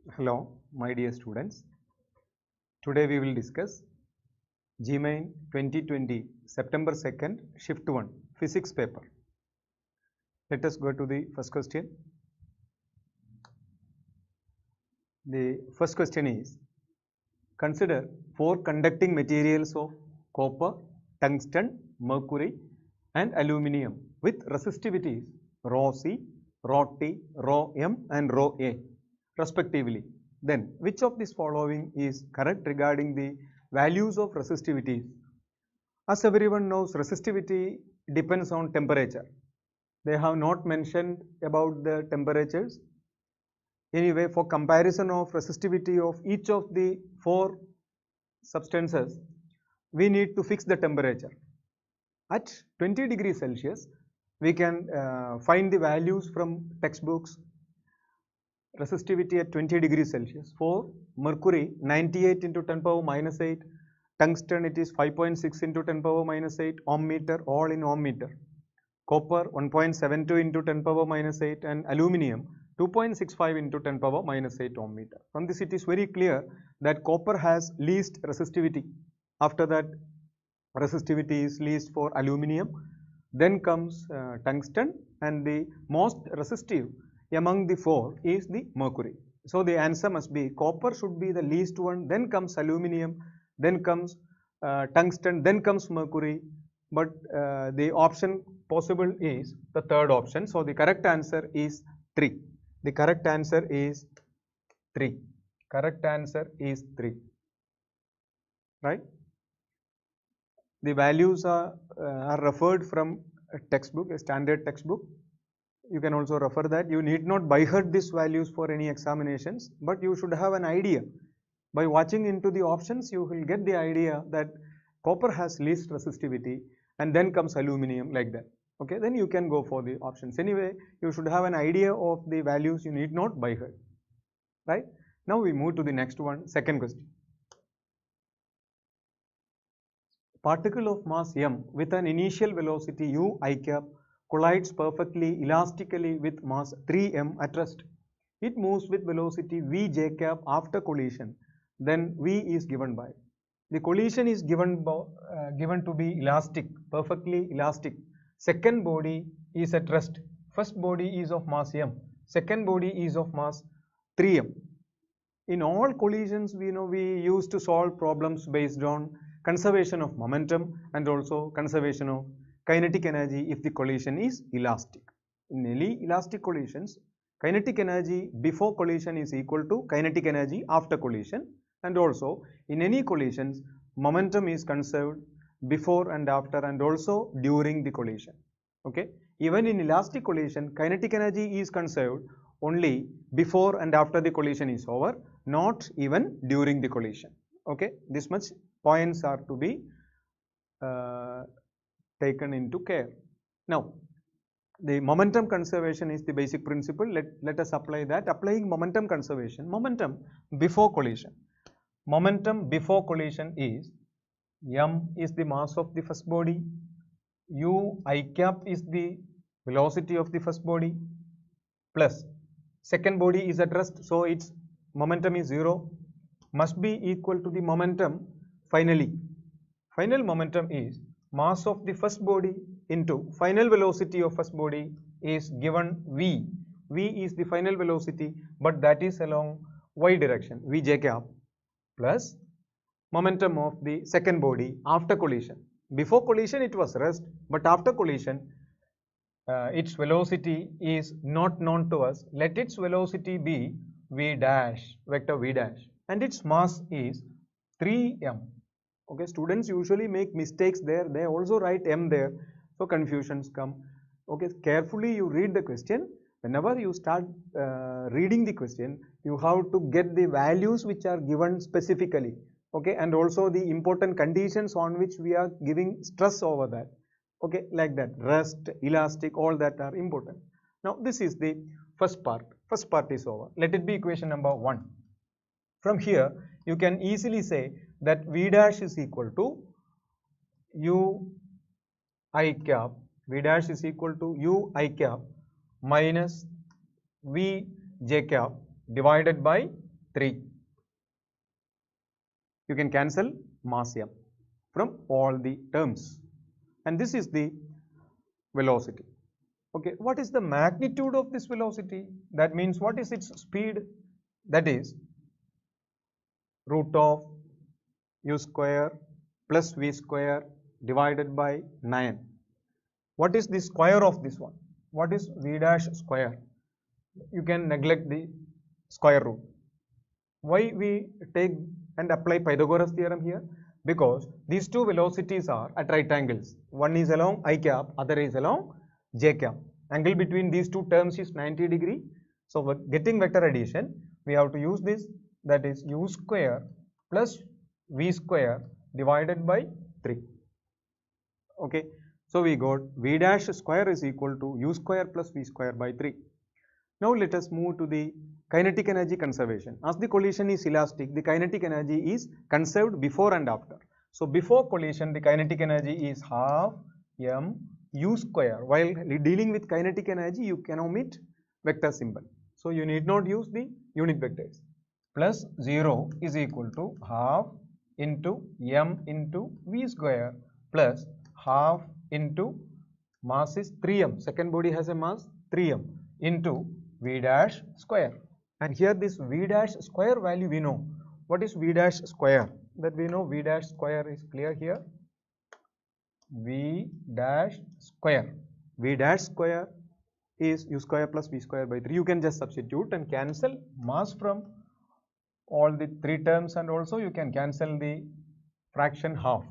Hello, my dear students. Today we will discuss GMAIN 2020 September 2nd Shift 1 Physics paper. Let us go to the first question. The first question is, consider 4 conducting materials of copper, tungsten, mercury and aluminium with resistivities rho C, rho T, rho M and rho A respectively. Then which of these following is correct regarding the values of resistivities? As everyone knows, resistivity depends on temperature. They have not mentioned about the temperatures. Anyway, for comparison of resistivity of each of the 4 substances, we need to fix the temperature. At 20 degrees Celsius, we can find the values from textbooks. Resistivity at 20 degrees Celsius. For mercury, 98 into 10 power minus 8. Tungsten, it is 5.6 into 10 power minus 8. Ohm meter, all in ohm meter. Copper, 1.72 into 10 power minus 8. And aluminium, 2.65 into 10 power minus 8 ohm meter. From this, it is very clear that copper has least resistivity. After that, resistivity is least for aluminium. Then comes tungsten, and the most resistive among the 4 is the mercury. So the answer must be copper should be the least one, then comes aluminium, then comes tungsten, then comes mercury. But the option possible is the third option. So the correct answer is 3. The correct answer is 3. Correct answer is 3. Right? The values are referred from a textbook, a standard textbook. You can also refer that. You need not by heart these values for any examinations, but you should have an idea. By watching into the options, you will get the idea that copper has least resistivity, and then comes aluminium, like that. Okay, then you can go for the options. Anyway, you should have an idea of the values. You need not by heart. Right? Now we move to the next one, second question. Particle of mass m with an initial velocity u I cap collides perfectly elastically with mass 3m at rest. It moves with velocity v j cap after collision. Then v is given by. The collision is given to be elastic, perfectly elastic. Second body is at rest. First body is of mass m. Second body is of mass 3m. In all collisions, we know we used to solve problems based on conservation of momentum and also conservation of kinetic energy if the collision is elastic. In any elastic collisions, kinetic energy before collision is equal to kinetic energy after collision, and also in any collisions, momentum is conserved before and after and also during the collision. Okay, even in elastic collision, kinetic energy is conserved only before and after the collision is over, not even during the collision. Okay, this much points are to be taken into care. Now, the momentum conservation is the basic principle. Let us apply that. Applying momentum conservation, momentum before collision. Momentum before collision is m is the mass of the first body, u I cap is the velocity of the first body, plus second body is at rest, so its momentum is 0, must be equal to the momentum finally. Final momentum is mass of the first body into final velocity of first body is given v. V is the final velocity, but that is along y direction, v j cap, plus momentum of the second body after collision. Before collision it was rest, but after collision its velocity is not known to us. Let its velocity be v dash, vector v dash, and its mass is 3m. Okay, students usually make mistakes there. They also write m there, so confusions come. Okay, carefully you read the question. Whenever you start reading the question, you have to get the values which are given specifically. Okay, and also the important conditions on which we are giving stress over that. Okay, like that, rest, elastic, all that are important. Now this is the first part. First part is over. Let it be equation number 1. From here you can easily say that v dash is equal to u I cap, v dash is equal to u I cap minus v j cap divided by 3. You can cancel mass m from all the terms, and this is the velocity. Okay, what is the magnitude of this velocity? That means what is its speed? That is root of u square plus v square divided by 9. What is the square of this one? What is v dash square? You can neglect the square root. Why we take and apply Pythagoras theorem here? Because these two velocities are at right angles. One is along I cap, other is along j cap. Angle between these two terms is 90 degree. So for getting vector addition, we have to use this, that is u square plus v square divided by 3. Okay, so we got v dash square is equal to u square plus v square by 3. Now let us move to the kinetic energy conservation. As the collision is elastic, the kinetic energy is conserved before and after. So before collision, the kinetic energy is half m u square. While dealing with kinetic energy, you can omit vector symbol. So you need not use the unit vectors. Plus 0 is equal to half into m into v square plus half into mass is 3m. Second body has a mass 3m into v dash square. And here this v dash square value we know. What is v dash square? That we know v dash square is clear here. V dash square. V dash square is u square plus v square by 3. You can just substitute and cancel mass from all the 3 terms, and also you can cancel the fraction half.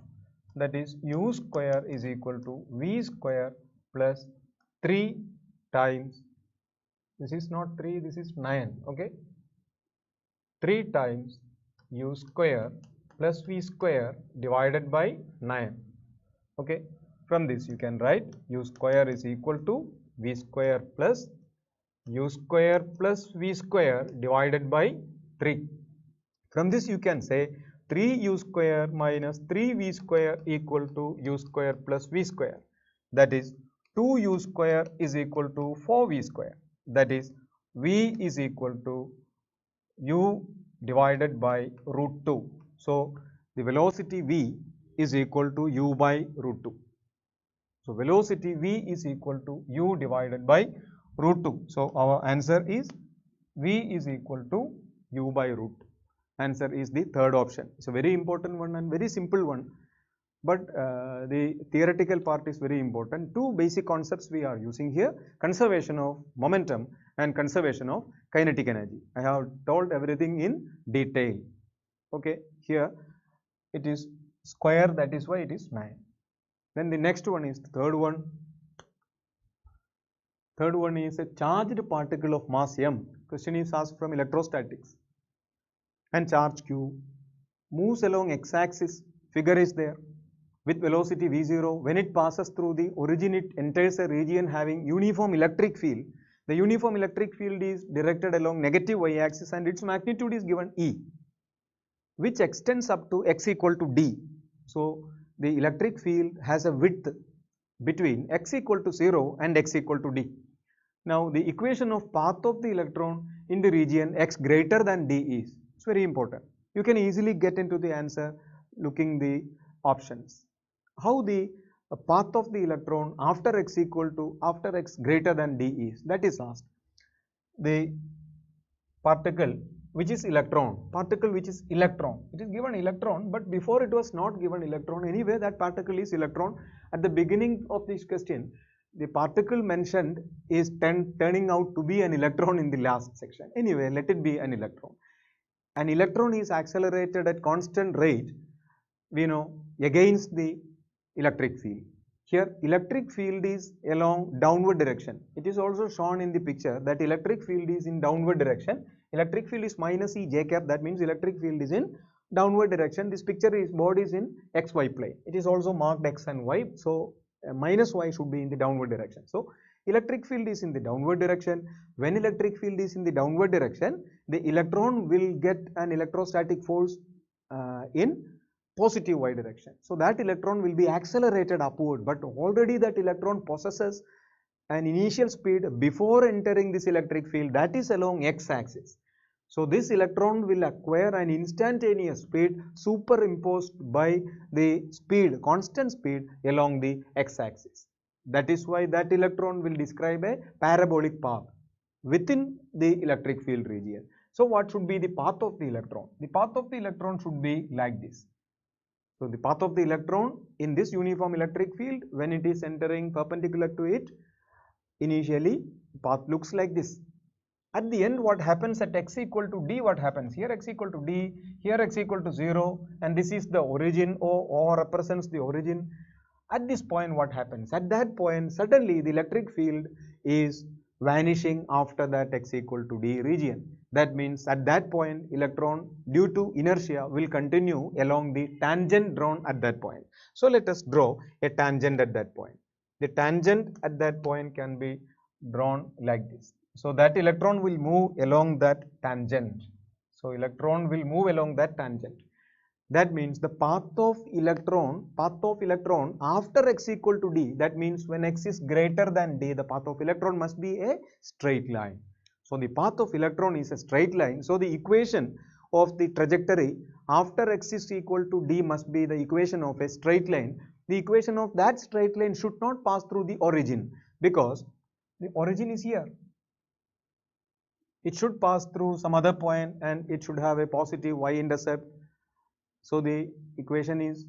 That is u square is equal to v square plus 3 times, this is not 3, this is 9, okay, 3 times u square plus v square divided by 9. Okay, from this you can write u square is equal to v square plus u square plus v square divided by 3. From this you can say 3u square minus 3v square equal to u square plus v square. That is 2u square is equal to 4v square. That is v is equal to u divided by root 2. So the velocity v is equal to u by root 2. So velocity v is equal to u divided by root 2. So our answer is v is equal to u by root 2. Answer is the third option. It's a very important one and very simple one, but the theoretical part is very important. Two basic concepts we are using here: conservation of momentum and conservation of kinetic energy. I have told everything in detail. Okay, here it is square, that is why it is 9. Then the next one is the third one. Third one is a charged particle of mass m. Question is asked from electrostatics. And charge q moves along x-axis, figure is there, with velocity v0. When it passes through the origin, it enters a region having uniform electric field. The uniform electric field is directed along negative y-axis and its magnitude is given E, which extends up to x equal to d. So the electric field has a width between x equal to 0 and x equal to d. Now the equation of path of the electron in the region x greater than d is, it's very important. You can easily get into the answer looking the options. How the path of the electron after x greater than d is, that is asked. The particle which is electron, it is given electron, but before it was not given electron. Anyway, that particle is electron. At the beginning of this question, the particle mentioned is turning out to be an electron in the last section. Anyway, let it be an electron. An electron is accelerated at constant rate, we know, against the electric field. Here electric field is along downward direction. It is also shown in the picture that electric field is in downward direction. Electric field is minus E j cap, that means electric field is in downward direction. This picture is board is in xy plane. It is also marked x and y, so minus y should be in the downward direction. So electric field is in the downward direction. When electric field is in the downward direction, the electron will get an electrostatic force in positive y direction. So that electron will be accelerated upward, but already that electron possesses an initial speed before entering this electric field, that is along x-axis. So this electron will acquire an instantaneous speed superimposed by the speed, constant speed along the x-axis. That is why that electron will describe a parabolic path within the electric field region. So what should be the path of the electron? The path of the electron should be like this. So the path of the electron in this uniform electric field, when it is entering perpendicular to it, initially path looks like this. At the end, what happens at x equal to d? What happens here? X equal to d, here x equal to 0, and this is the origin. O represents the origin. At this point, what happens? At that point, suddenly the electric field is vanishing after that x equal to d region. That means at that point, electron, due to inertia, will continue along the tangent drawn at that point. So let us draw a tangent at that point. The tangent at that point can be drawn like this. So that electron will move along that tangent. So electron will move along that tangent. That means the path of electron after x equal to d, that means when x is greater than d, the path of electron must be a straight line. So the path of electron is a straight line. So the equation of the trajectory after x is equal to d must be the equation of a straight line. The equation of that straight line should not pass through the origin, because the origin is here. It should pass through some other point and it should have a positive y-intercept. So the equation is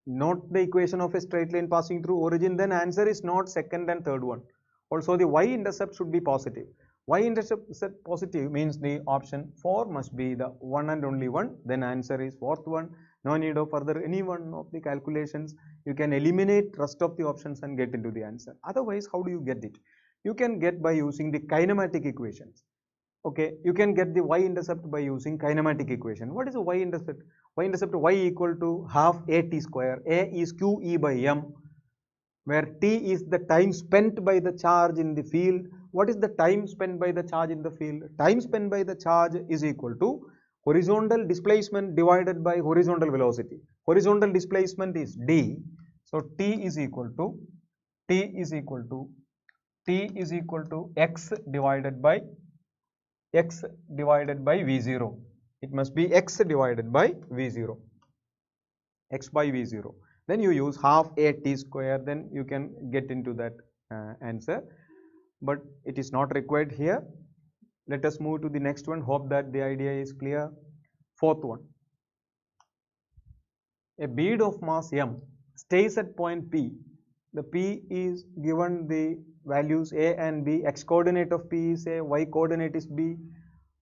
not the equation of a straight line passing through origin, then answer is not second and third one. Also the y-intercept should be positive. Y-intercept positive means the option 4 must be the one and only one, then answer is fourth one. No need of further any one of the calculations. You can eliminate rest of the options and get into the answer. Otherwise, how do you get it? You can get by using the kinematic equations. Okay, you can get the y-intercept by using kinematic equation. What is the y-intercept? Y-intercept, y equal to half a t square. A is q e by m, where t is the time spent by the charge in the field. What is the time spent by the charge in the field? Time spent by the charge is equal to horizontal displacement divided by horizontal velocity. Horizontal displacement is d. So t is equal to x divided by v0. It must be x divided by v0, x by v0. Then you use half a t square, then you can get into that answer, but it is not required here. Let us move to the next one. Hope that the idea is clear. Fourth one. A bead of mass m stays at point P. The P is given the values a and b. X coordinate of P is a, y coordinate is b.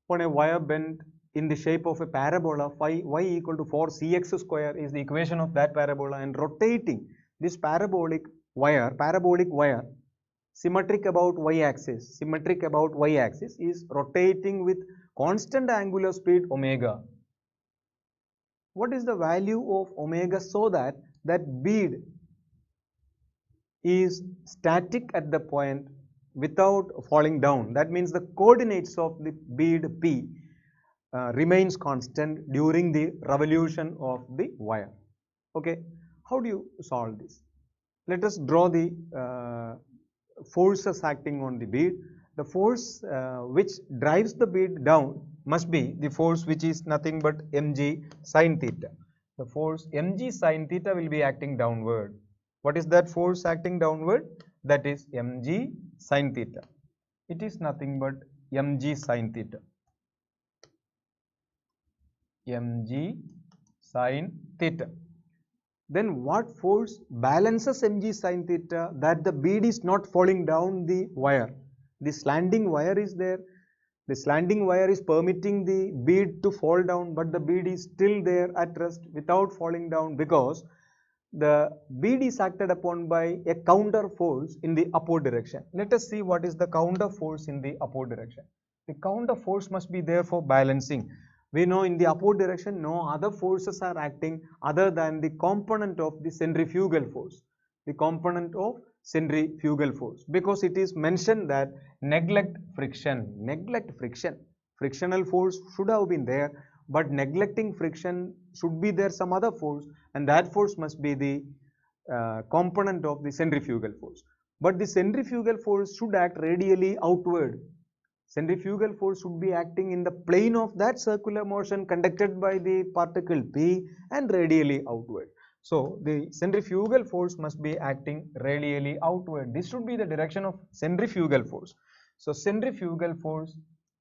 On a wire bent in the shape of a parabola, phi y equal to 4cx square is the equation of that parabola, and rotating this parabolic wire symmetric about y-axis is rotating with constant angular speed omega. What is the value of omega so that that bead is static at the point without falling down? That means the coordinates of the bead P remains constant during the revolution of the wire. Okay, how do you solve this? Let us draw the forces acting on the bead. The force which drives the bead down must be the force which is nothing but mg sin theta. The force mg sin theta will be acting downward. What is that force acting downward? That is mg sin theta. It is nothing but mg sin theta. Mg sin theta. Then what force balances mg sin theta? That the bead is not falling down the wire. The slanting wire is there. The slanting wire is permitting the bead to fall down, but the bead is still there at rest without falling down, because the bead is acted upon by a counter force in the upward direction. Let us see what is the counter force in the upward direction. The counter force must be there for balancing. We know in the upward direction no other forces are acting other than the component of the centrifugal force. The component of centrifugal force, because it is mentioned that neglect friction. Frictional force should have been there, but neglecting friction should be there some other force, and that force must be the component of the centrifugal force. But the centrifugal force should act radially outward. Centrifugal force should be acting in the plane of that circular motion conducted by the particle P and radially outward. So the centrifugal force must be acting radially outward. This should be the direction of centrifugal force. So centrifugal force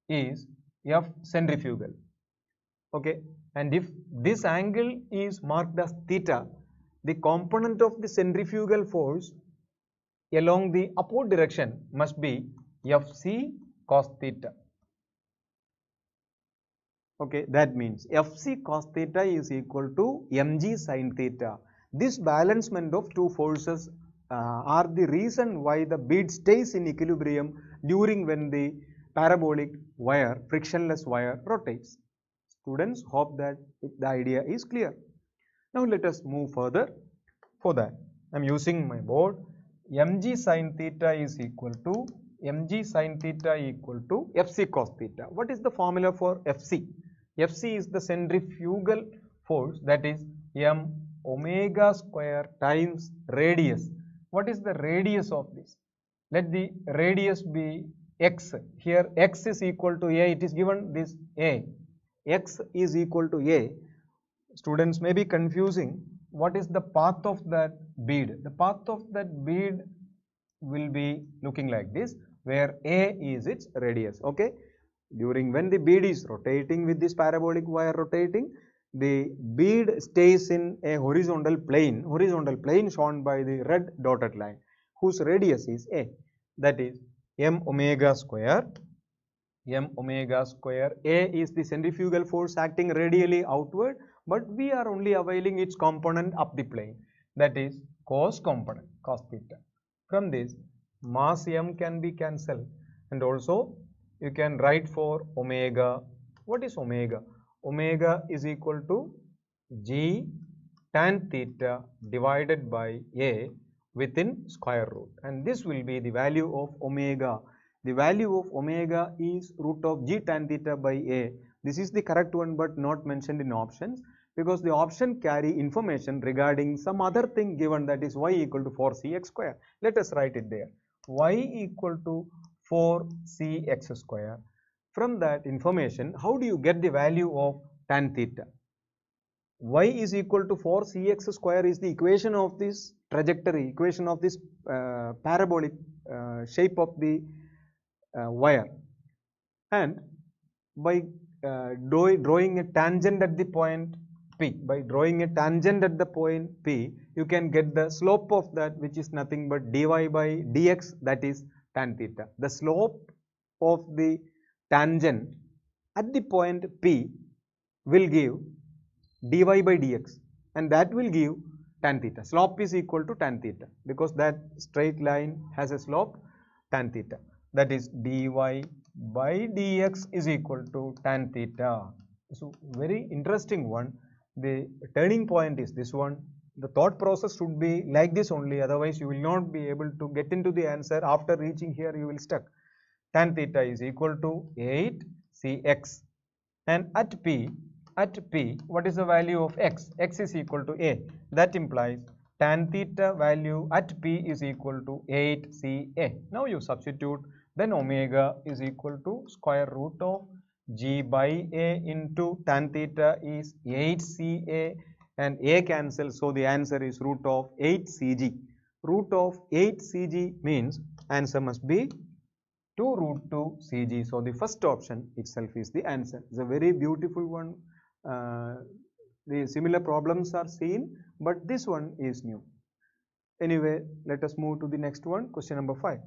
is F centrifugal. Okay, and if this angle is marked as theta, the component of the centrifugal force along the upward direction must be Fc cos theta. Okay, that means Fc cos theta is equal to mg sin theta. This balancement of two forces are the reason why the bead stays in equilibrium during when the parabolic wire, frictionless wire rotates. Students, hope that the idea is clear. Now let us move further. For that, I am using my board. Mg sin theta is equal to Fc cos theta. What is the formula for Fc? Fc is the centrifugal force, that is m omega square times radius. What is the radius of this? Let the radius be x. Here x is equal to a. It is given this a. X is equal to a. Students may be confusing. What is the path of that bead? The path of that bead will be looking like this, where a is its radius. Okay, during when the bead is rotating with this parabolic wire rotating, the bead stays in a horizontal plane shown by the red dotted line, whose radius is a, that is m omega square. A is the centrifugal force acting radially outward, but we are only availing its component up the plane, that is cos component, cos theta. From this, mass m can be cancelled, and also you can write for omega. What is omega? Omega is equal to g tan theta divided by a within square root, and this will be the value of omega. The value of omega is root of g tan theta by a. This is the correct one, but not mentioned in options, because the option carry information regarding some other thing given, that is y equal to 4cx square. Let us write it there. Y equal to 4cx square. From that information, how do you get the value of tan theta? Y is equal to 4cx square is the equation of this trajectory, equation of this parabolic shape of the wire, and by drawing a tangent at the point P, you can get the slope of that, which is nothing but dy by dx, that is tan theta. The slope of the tangent at the point P will give dy by dx, and that will give tan theta. Slope is equal to tan theta, because that straight line has a slope tan theta, that is dy by dx is equal to tan theta. So very interesting one. The turning point is this one. The thought process should be like this only, otherwise you will not be able to get into the answer. After reaching here, you will stuck. Tan theta is equal to 8cx, and at P, what is the value of x? X is equal to a. That implies tan theta value at P is equal to 8ca. Now you substitute, then omega is equal to square root of g by a into tan theta is 8ca, and a cancels, so the answer is root of 8cg. Root of 8cg means answer must be 2 root 2 cg. So the first option itself is the answer. It's a very beautiful one. The similar problems are seen, but this one is new. Anyway, let us move to the next one, question number 5.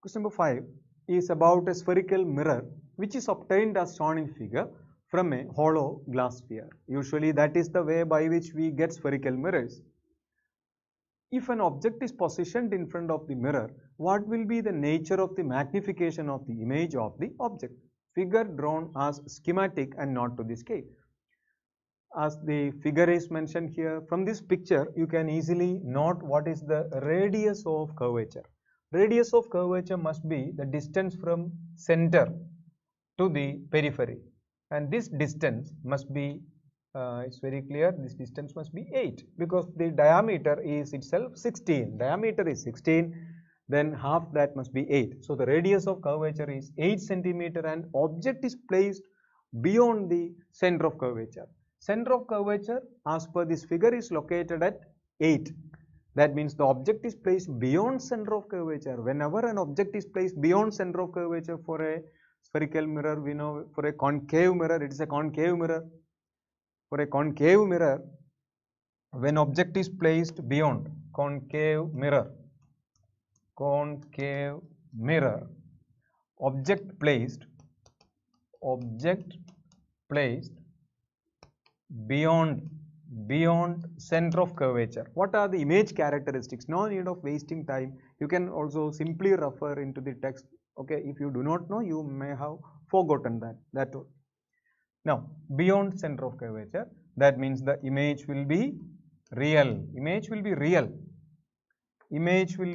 Question number 5 is about a spherical mirror which is obtained as shown in figure from a hollow glass sphere. Usually that is the way by which we get spherical mirrors. If an object is positioned in front of the mirror, what will be the nature of the magnification of the image of the object? Figure drawn as schematic and not to the scale. As the figure is mentioned here, from this picture you can easily note what is the radius of curvature. Radius of curvature must be the distance from center to the periphery, and this distance must be it's very clear, this distance must be 8, because the diameter is itself 16. Diameter is 16, then half that must be 8. So the radius of curvature is 8 centimeter and object is placed beyond the center of curvature. Center of curvature as per this figure is located at 8. That means the object is placed beyond center of curvature. Whenever an object is placed beyond center of curvature for a spherical mirror, we know for a concave mirror, it is a concave mirror. For a concave mirror, when object is placed beyond concave mirror, object placed beyond center of curvature. What are the image characteristics? No need of wasting time. You can also simply refer into the text. Okay, if you do not know, you may have forgotten that. Now, beyond center of curvature, that means the image will be real. Image will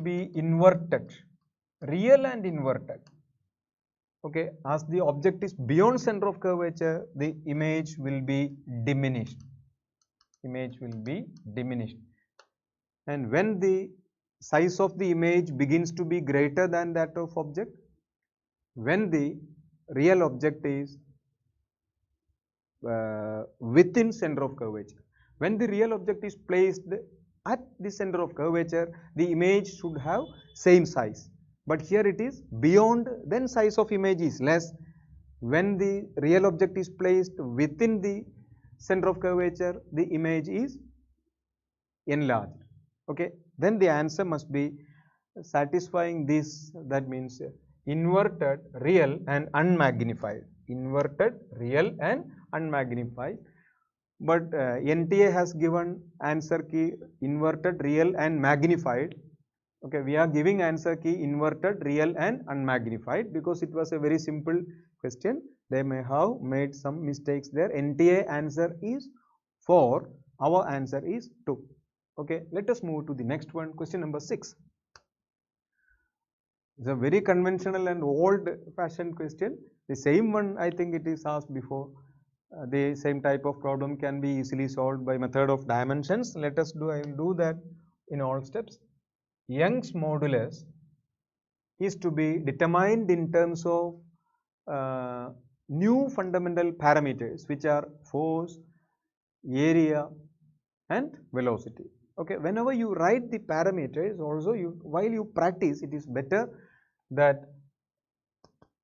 be inverted. Real and inverted. Okay, as the object is beyond center of curvature, the image will be diminished. And when the size of the image begins to be greater than that of object, when the real object is within center of curvature. When the real object is placed at the center of curvature, the image should have same size. But here it is beyond, then size of image is less. When the real object is placed within the center of curvature, the image is enlarged. Okay, then the answer must be satisfying this. That means inverted, real and unmagnified. Inverted, real and unmagnified. But NTA has given answer key inverted, real and magnified. Okay, we are giving answer key inverted, real and unmagnified because it was a very simple question. They may have made some mistakes there. NTA answer is 4. Our answer is 2. Okay, let us move to the next one. Question number 6. It's a very conventional and old-fashioned question. The same one, I think it is asked before. The same type of problem can be easily solved by method of dimensions. Let us do. I will do that in all steps. Young's modulus is to be determined in terms of new fundamental parameters, which are force, area and velocity. Okay, whenever you write the parameters, also while you practice, it is better that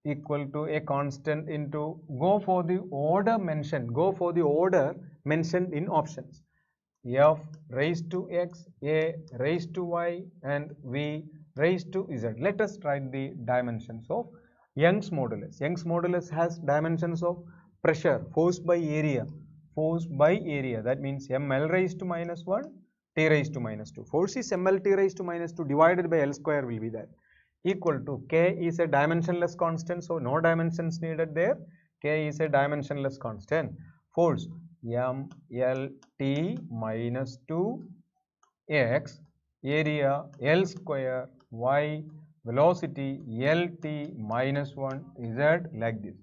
equal to a constant into go for the order mentioned in options. F raised to x, a raised to y and v raised to z. Let us write the dimensions of Young's modulus. Young's modulus has dimensions of pressure, force by area. That means ml raised to minus 1, t raised to minus 2. Force is ml t raised to minus 2 divided by L square will be that. Equal to k is a dimensionless constant, so no dimensions needed there. K is a dimensionless constant. Force m l t minus 2 x, area L square y, velocity L t minus 1 z, like this.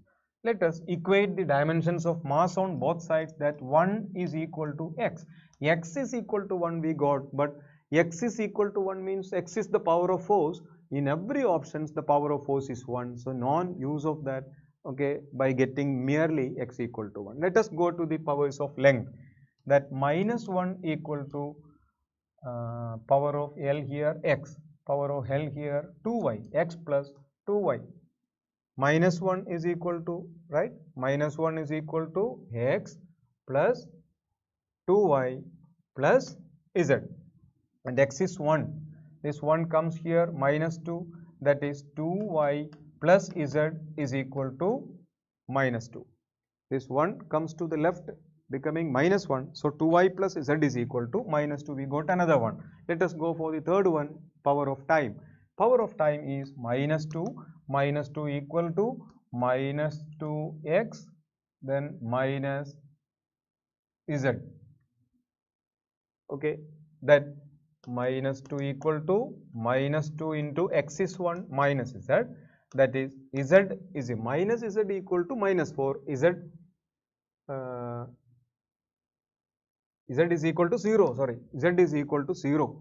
Let us equate the dimensions of mass on both sides, that 1 is equal to x. X is equal to 1 we got, but x is equal to 1 means x is the power of force. In every options the power of force is 1, so non-use of that, okay, by getting merely x equal to 1. Let us go to the powers of length, that minus 1 equal to power of L here x, power of L here 2y, x plus 2y. Minus 1 is equal to, right, minus 1 is equal to x plus 2y plus z, and x is 1. This 1 comes here, minus 2, that is 2y plus z is equal to minus 2. This 1 comes to the left, becoming minus 1. So 2y plus z is equal to minus 2. We got another one. Let us go for the third one, power of time. Power of time is minus 2. Minus 2 equal to minus 2x, then minus z. Okay, that minus 2 equal to minus 2 into x is 1 minus z, that is z is a minus z equal to minus 4, z is equal to 0, sorry, z is equal to 0.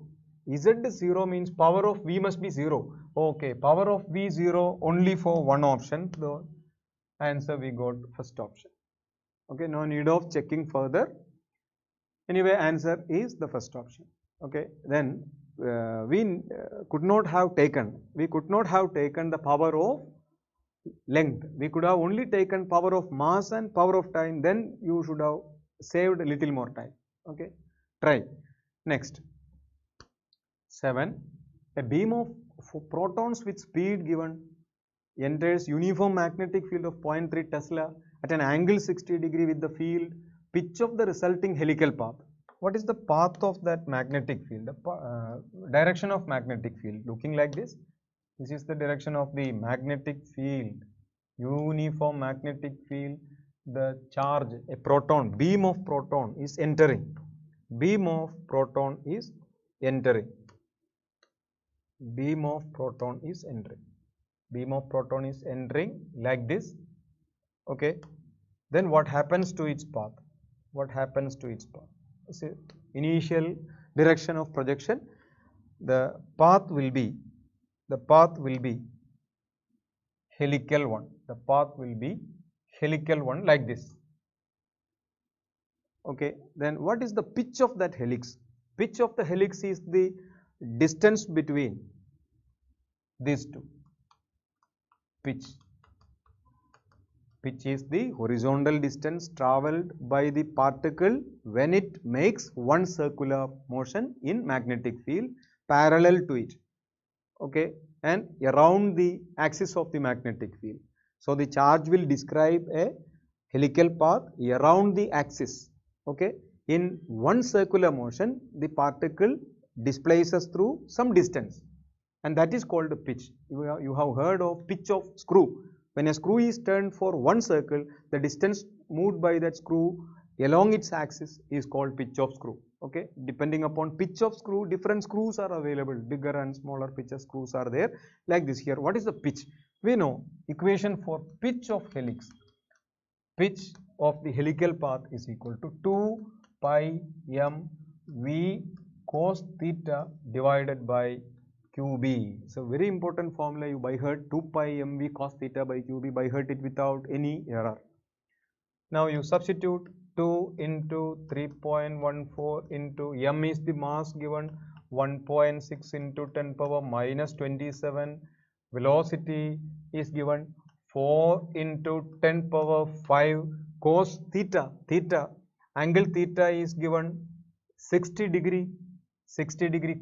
Z0 means power of V must be 0. Okay, power of V 0 only for one option. The answer we got first option. Okay, no need of checking further. Anyway, answer is the first option. Okay, then we could not have taken the power of length. We could have only taken power of mass and power of time. Then you should have saved a little more time. Okay, try. Next, 7. A beam of protons with speed given enters uniform magnetic field of 0.3 Tesla at an angle 60 degree with the field pitch of the resulting helical path. What is the path of that magnetic field? The direction of magnetic field looking like this. This is the direction of the magnetic field, uniform magnetic field. The charge, a proton, beam of proton is entering. Beam of proton is entering. Beam of proton is entering. Beam of proton is entering like this. Okay. Then what happens to its path? What happens to its path? See, initial direction of projection. The path will be helical one. The path will be helical one like this. Okay. Then what is the pitch of that helix? Pitch of the helix is the distance between these two. Pitch is the horizontal distance travelled by the particle when it makes one circular motion in magnetic field parallel to it, okay, and around the axis of the magnetic field. So the charge will describe a helical path around the axis, okay. In one circular motion, the particle displaces through some distance, and that is called pitch. You have heard of pitch of screw. When a screw is turned for one circle, the distance moved by that screw along its axis is called pitch of screw. Okay, depending upon pitch of screw, different screws are available. Bigger and smaller pitch of screws are there. Like this here. What is the pitch? We know equation for pitch of helix. Pitch of the helical path is equal to 2 pi m v cos theta divided by QB. So very important formula you by heart, 2 pi mv cos theta by QB, by heart it without any error. Now you substitute 2 into 3.14 into m is the mass given, 1.6 into 10 power minus 27, velocity is given 4 into 10 power 5 cos theta, angle theta is given 60 degree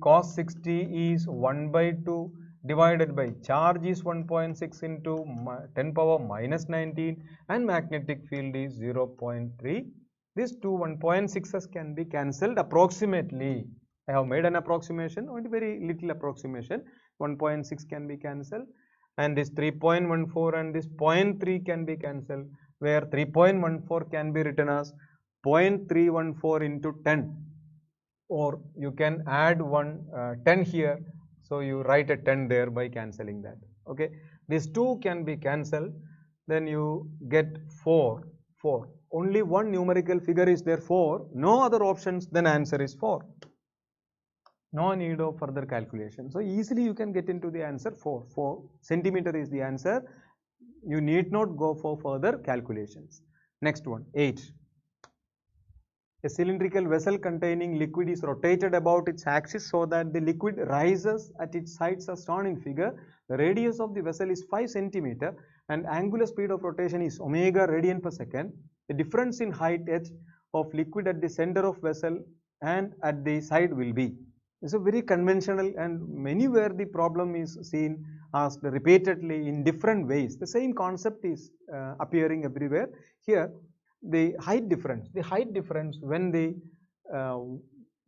cos 60 is 1 by 2 divided by charge is 1.6 into 10 power minus 19 and magnetic field is 0.3. These two 1.6s can be cancelled approximately. I have made an approximation, only very little approximation. 1.6 can be cancelled and this 3.14 and this 0.3 can be cancelled, where 3.14 can be written as 0.314 into 10. Or you can add 10 here, so you write a 10 there by cancelling that. Okay, these two can be cancelled, then you get 4. Only one numerical figure is there, 4. No other options, then answer is 4. No need of further calculation. So easily you can get into the answer 4. 4 centimeter is the answer. You need not go for further calculations. Next one, 8. A cylindrical vessel containing liquid is rotated about its axis so that the liquid rises at its sides as shown in figure. The radius of the vessel is 5 cm and angular speed of rotation is omega radian per second. The difference in height h of liquid at the center of vessel and at the side will be. This is a very conventional, and many where the problem is seen asked repeatedly in different ways. The same concept is appearing everywhere. Here the height difference when the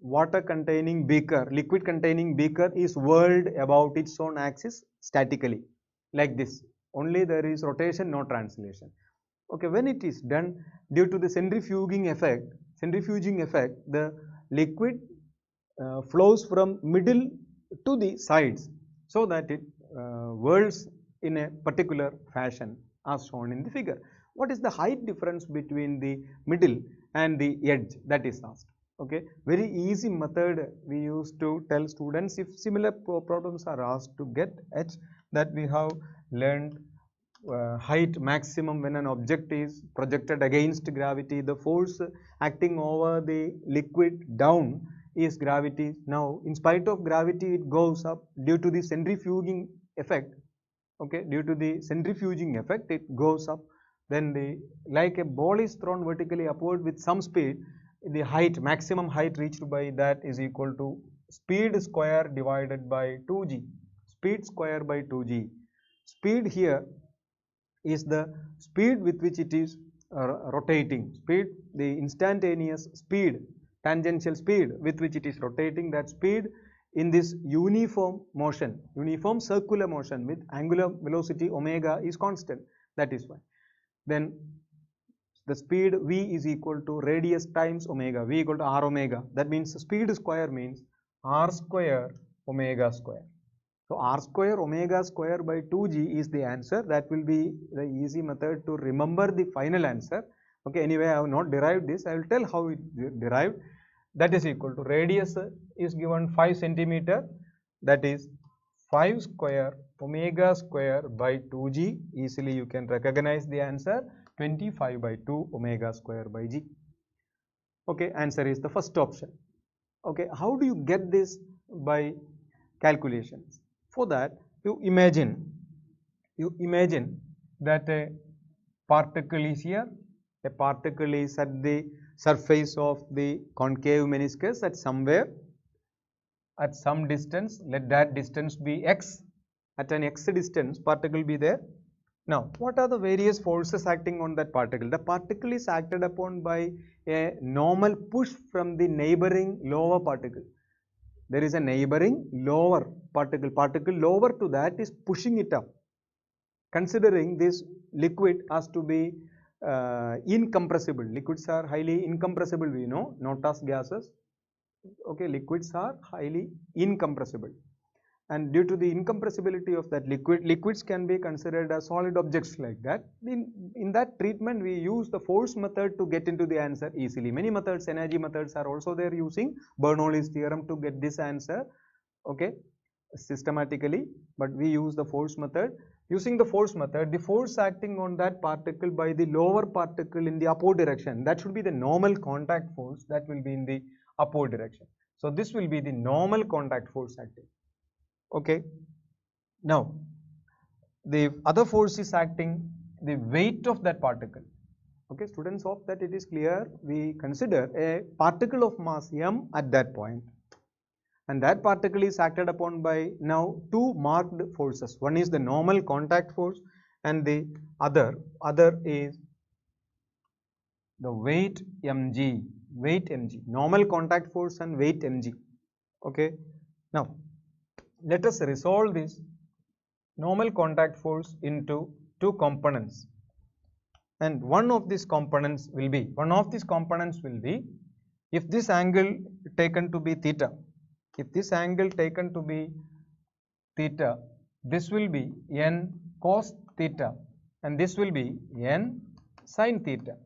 water containing beaker, liquid containing beaker is whirled about its own axis statically like this. Only there is rotation, no translation. Okay, when it is done due to the centrifuging effect, the liquid flows from middle to the sides so that it whirls in a particular fashion as shown in the figure. What is the height difference between the middle and the edge? That is asked. Okay, very easy method we used to tell students if similar problems are asked to get h, that we have learned height maximum when an object is projected against gravity, the force acting over the liquid down is gravity. Now in spite of gravity it goes up due to the centrifuging effect. Okay, due to the centrifuging effect it goes up. Then the like a ball is thrown vertically upward with some speed, the height, maximum height reached by that is equal to speed square divided by 2g, speed square by 2g. Speed here is the speed with which it is rotating, speed, the instantaneous speed, tangential speed with which it is rotating, that speed in this uniform motion, uniform circular motion with angular velocity omega is constant, that is why. Then the speed v is equal to radius times omega, v equal to r omega, that means speed square means r square omega square. So r square omega square by 2g is the answer. That will be the easy method to remember the final answer. Okay, anyway I have not derived this, I will tell how it derived. That is equal to radius is given 5 centimeter, that is 5 square omega square by 2g. Easily you can recognize the answer, 25 by 2 omega square by g. Okay, answer is the first option. Okay, how do you get this? By calculations. For that you imagine that a particle is here, a particle is at the surface of the concave meniscus at somewhere, at some distance, let that distance be x, at an x distance particle be there. Now what are the various forces acting on that particle? The particle is acted upon by a normal push from the neighboring lower particle. There is a neighboring lower particle, particle lower to that is pushing it up. Considering this liquid has to be incompressible, liquids are highly incompressible, we know, not as gases. Okay, liquids are highly incompressible, and due to the incompressibility of that liquid, liquids can be considered as solid objects like that. In that treatment we use the force method to get into the answer easily. Many methods, energy methods are also there using Bernoulli's theorem to get this answer, okay, systematically, but we use the force method. Using the force method, the force acting on that particle by the lower particle in the upward direction, that should be the normal contact force, that will be in the upward direction. So this will be the normal contact force acting. Okay, now the other force is acting the weight of that particle. Okay, students, hope that it is clear. We consider a particle of mass m at that point, and that particle is acted upon by now two marked forces. One is the normal contact force and the other is the weight mg, normal contact force and weight mg. Okay, now let us resolve this normal contact force into two components, and one of these components will be if this angle taken to be theta, this will be n cos theta and this will be n sin theta.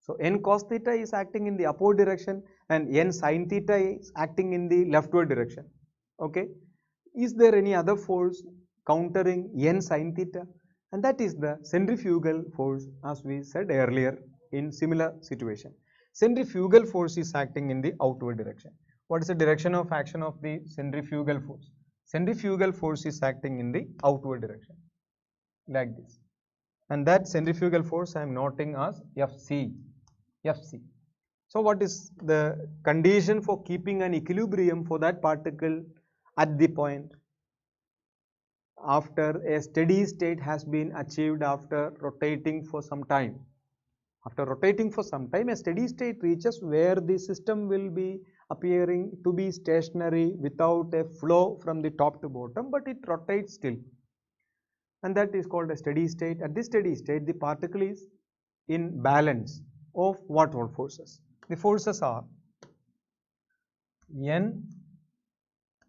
So n cos theta is acting in the upward direction and n sin theta is acting in the leftward direction. Okay, is there any other force countering n sin theta? And that is the centrifugal force, as we said earlier in similar situation. Centrifugal force is acting in the outward direction. What is the direction of action of the centrifugal force? Centrifugal force is acting in the outward direction like this, and that centrifugal force I am noting as Fc. So what is the condition for keeping an equilibrium for that particle at the point after a steady state has been achieved after rotating for some time? After rotating for some time, a steady state reaches where the system will be appearing to be stationary without a flow from the top to bottom, but it rotates still, and that is called a steady state. At this steady state, the particle is in balance of what all forces? The forces are n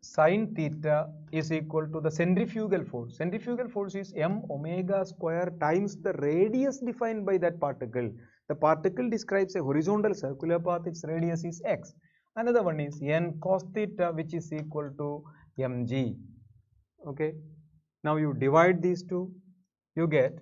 sin theta is equal to the centrifugal force. Centrifugal force is m omega square times the radius defined by that particle. The particle describes a horizontal circular path, its radius is x. Another one is n cos theta, which is equal to mg. Okay. Now you divide these two, you get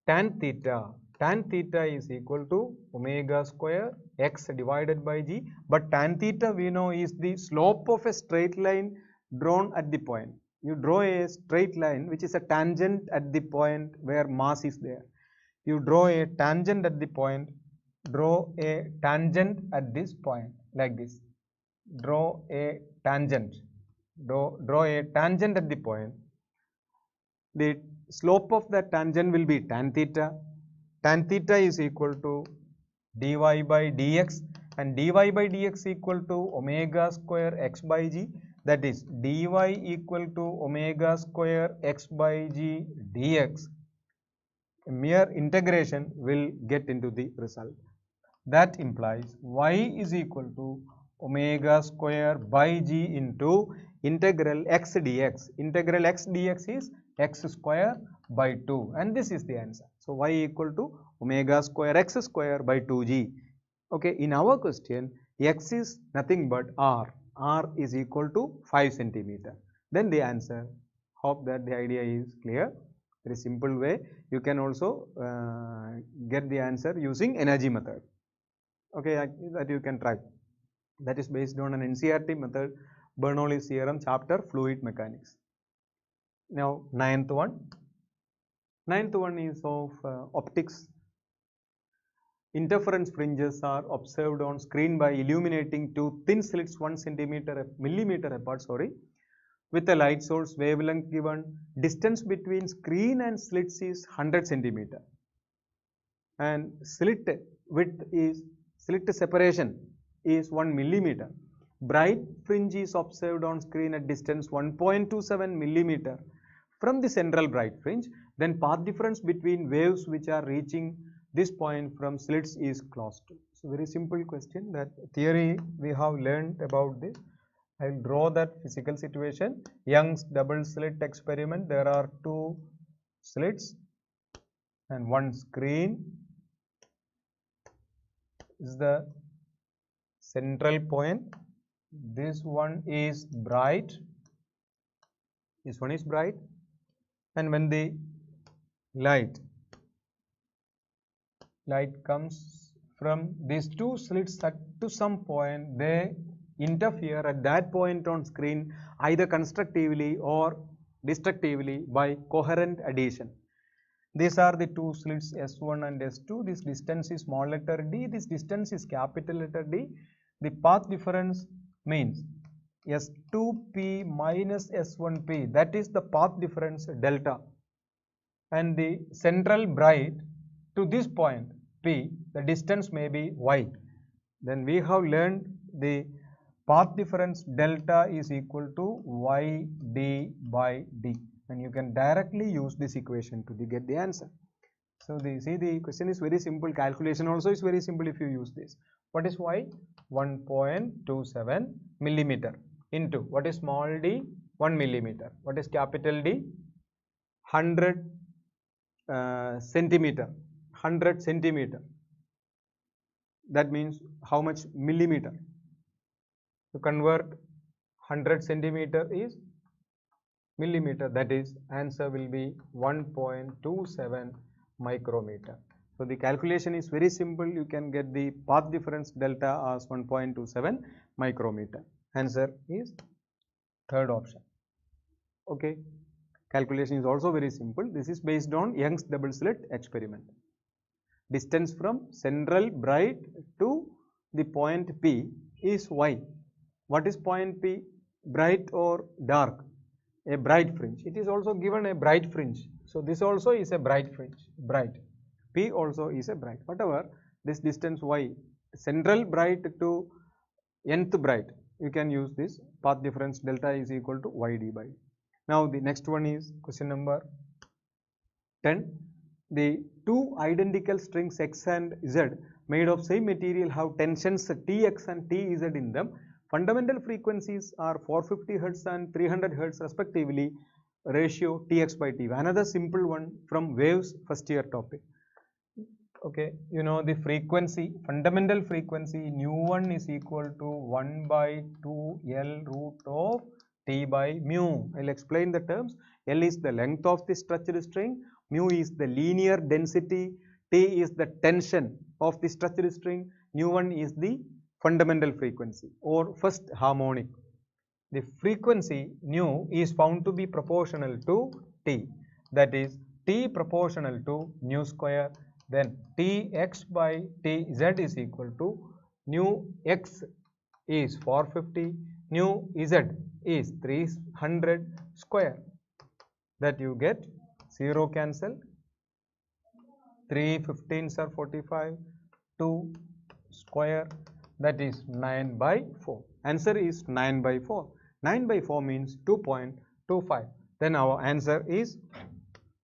tan theta. Tan theta is equal to omega square x divided by g. But tan theta we know is the slope of a straight line drawn at the point. You draw a straight line which is a tangent at the point where mass is there. You draw a tangent at the point, draw a tangent at this point like this. Draw a tangent, draw a tangent at the point. The slope of that tangent will be tan theta. Tan theta is equal to dy by dx, and dy by dx equal to omega square x by g. That is dy equal to omega square x by g dx. A mere integration will get into the result. That implies y is equal to omega square by g into integral x dx. Integral x dx is x square by 2, and this is the answer. So y equal to omega square x square by 2g. Okay, in our question, x is nothing but r. R is equal to 5 centimeter. Then the answer. Hope that the idea is clear. Very simple way. You can also get the answer using energy method. Okay, that you can try. That is based on an NCERT method, Bernoulli's theorem, chapter fluid mechanics. Now, ninth one. Ninth one is of optics. Interference fringes are observed on screen by illuminating two thin slits 1 millimeter apart, with a light source, wavelength given. Distance between screen and slits is 100 centimeter, and slit separation is 1 millimeter. Bright fringe is observed on screen at distance 1.27 millimeter from the central bright fringe. Then path difference between waves which are reaching this point from slits is closed. So very simple question. That theory we have learned about this. I will draw that physical situation. Young's double slit experiment. There are two slits and one screen. Is the central point. This one is bright. This one is bright. And when the light comes from these two slits to some point, they interfere at that point on screen either constructively or destructively by coherent addition. These are the two slits S1 and S2. This distance is small letter d, this distance is capital letter D. The path difference means S2p minus S1p, that is the path difference delta. And the central bright to this point P, the distance may be y. Then we have learned the path difference delta is equal to yd by d, and you can directly use this equation to get the answer. So the question is very simple. Calculation also is very simple if you use this. What is y? 1.27 millimeter into what is small d? 1 millimeter. What is capital D? 100 centimeter. 100 centimeter. That means how much millimeter? To convert 100 centimeter is millimeter, that is answer will be 1.27 micrometer. So the calculation is very simple. You can get the path difference delta as 1.27 micrometer. Answer is third option. Okay. Calculation is also very simple. This is based on Young's double slit experiment. Distance from central bright to the point P is y. What is point P? Bright or dark? A bright fringe. It is also given a bright fringe. So this also is a bright fringe. Bright. P also is a bright. Whatever this distance y, central bright to nth bright, you can use this path difference delta is equal to yd by. Now the next one is question number 10. The two identical strings x and z made of same material have tensions Tx and Tz in them. Fundamental frequencies are 450 Hz and 300 Hz respectively. Ratio Tx by T. Another simple one from waves first year topic. Okay, you know the frequency, fundamental frequency nu1 is equal to 1 by 2 L root of T by mu. I'll explain the terms. L is the length of the stretched string, mu is the linear density, T is the tension of the stretched string, nu1 is the fundamental frequency or first harmonic. The frequency nu is found to be proportional to T, that is T proportional to nu square, then Tx by Tz is equal to nu x is 450, nu z is 300 square, that you get 0 cancel, 3 15s are 45, 2 square, that is 9 by 4. Answer is 9 by 4. 9 by 4 means 2.25. Then our answer is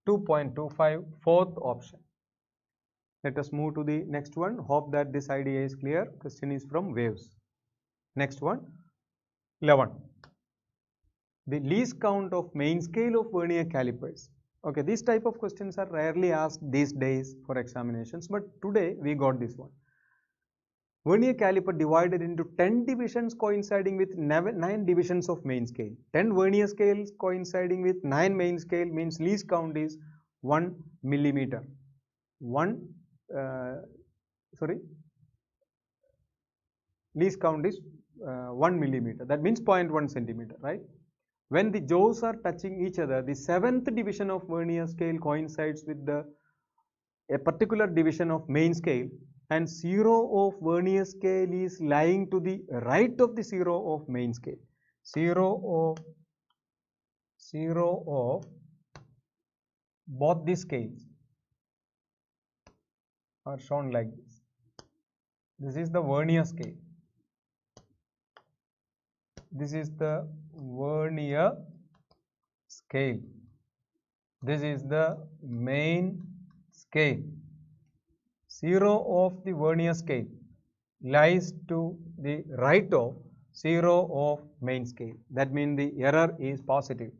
2.25, fourth option. Let us move to the next one. Hope that this idea is clear. Question is from waves. Next one, 11. The least count of main scale of vernier calipers. Okay, these type of questions are rarely asked these days for examinations, but today we got this one. Vernier caliper divided into 10 divisions coinciding with 9 divisions of main scale. 10 vernier scales coinciding with 9 main scale means least count is 1 millimeter. Least count is 1 millimeter. That means 0.1 centimeter, right? When the jaws are touching each other, the 7th division of vernier scale coincides with a particular division of main scale, and 0 of vernier scale is lying to the right of the 0 of main scale. 0 of both the scales are shown like this. This is the vernier scale. This is the vernier scale. This is the main scale. 0 of the vernier scale lies to the right of 0 of main scale. That means the error is positive.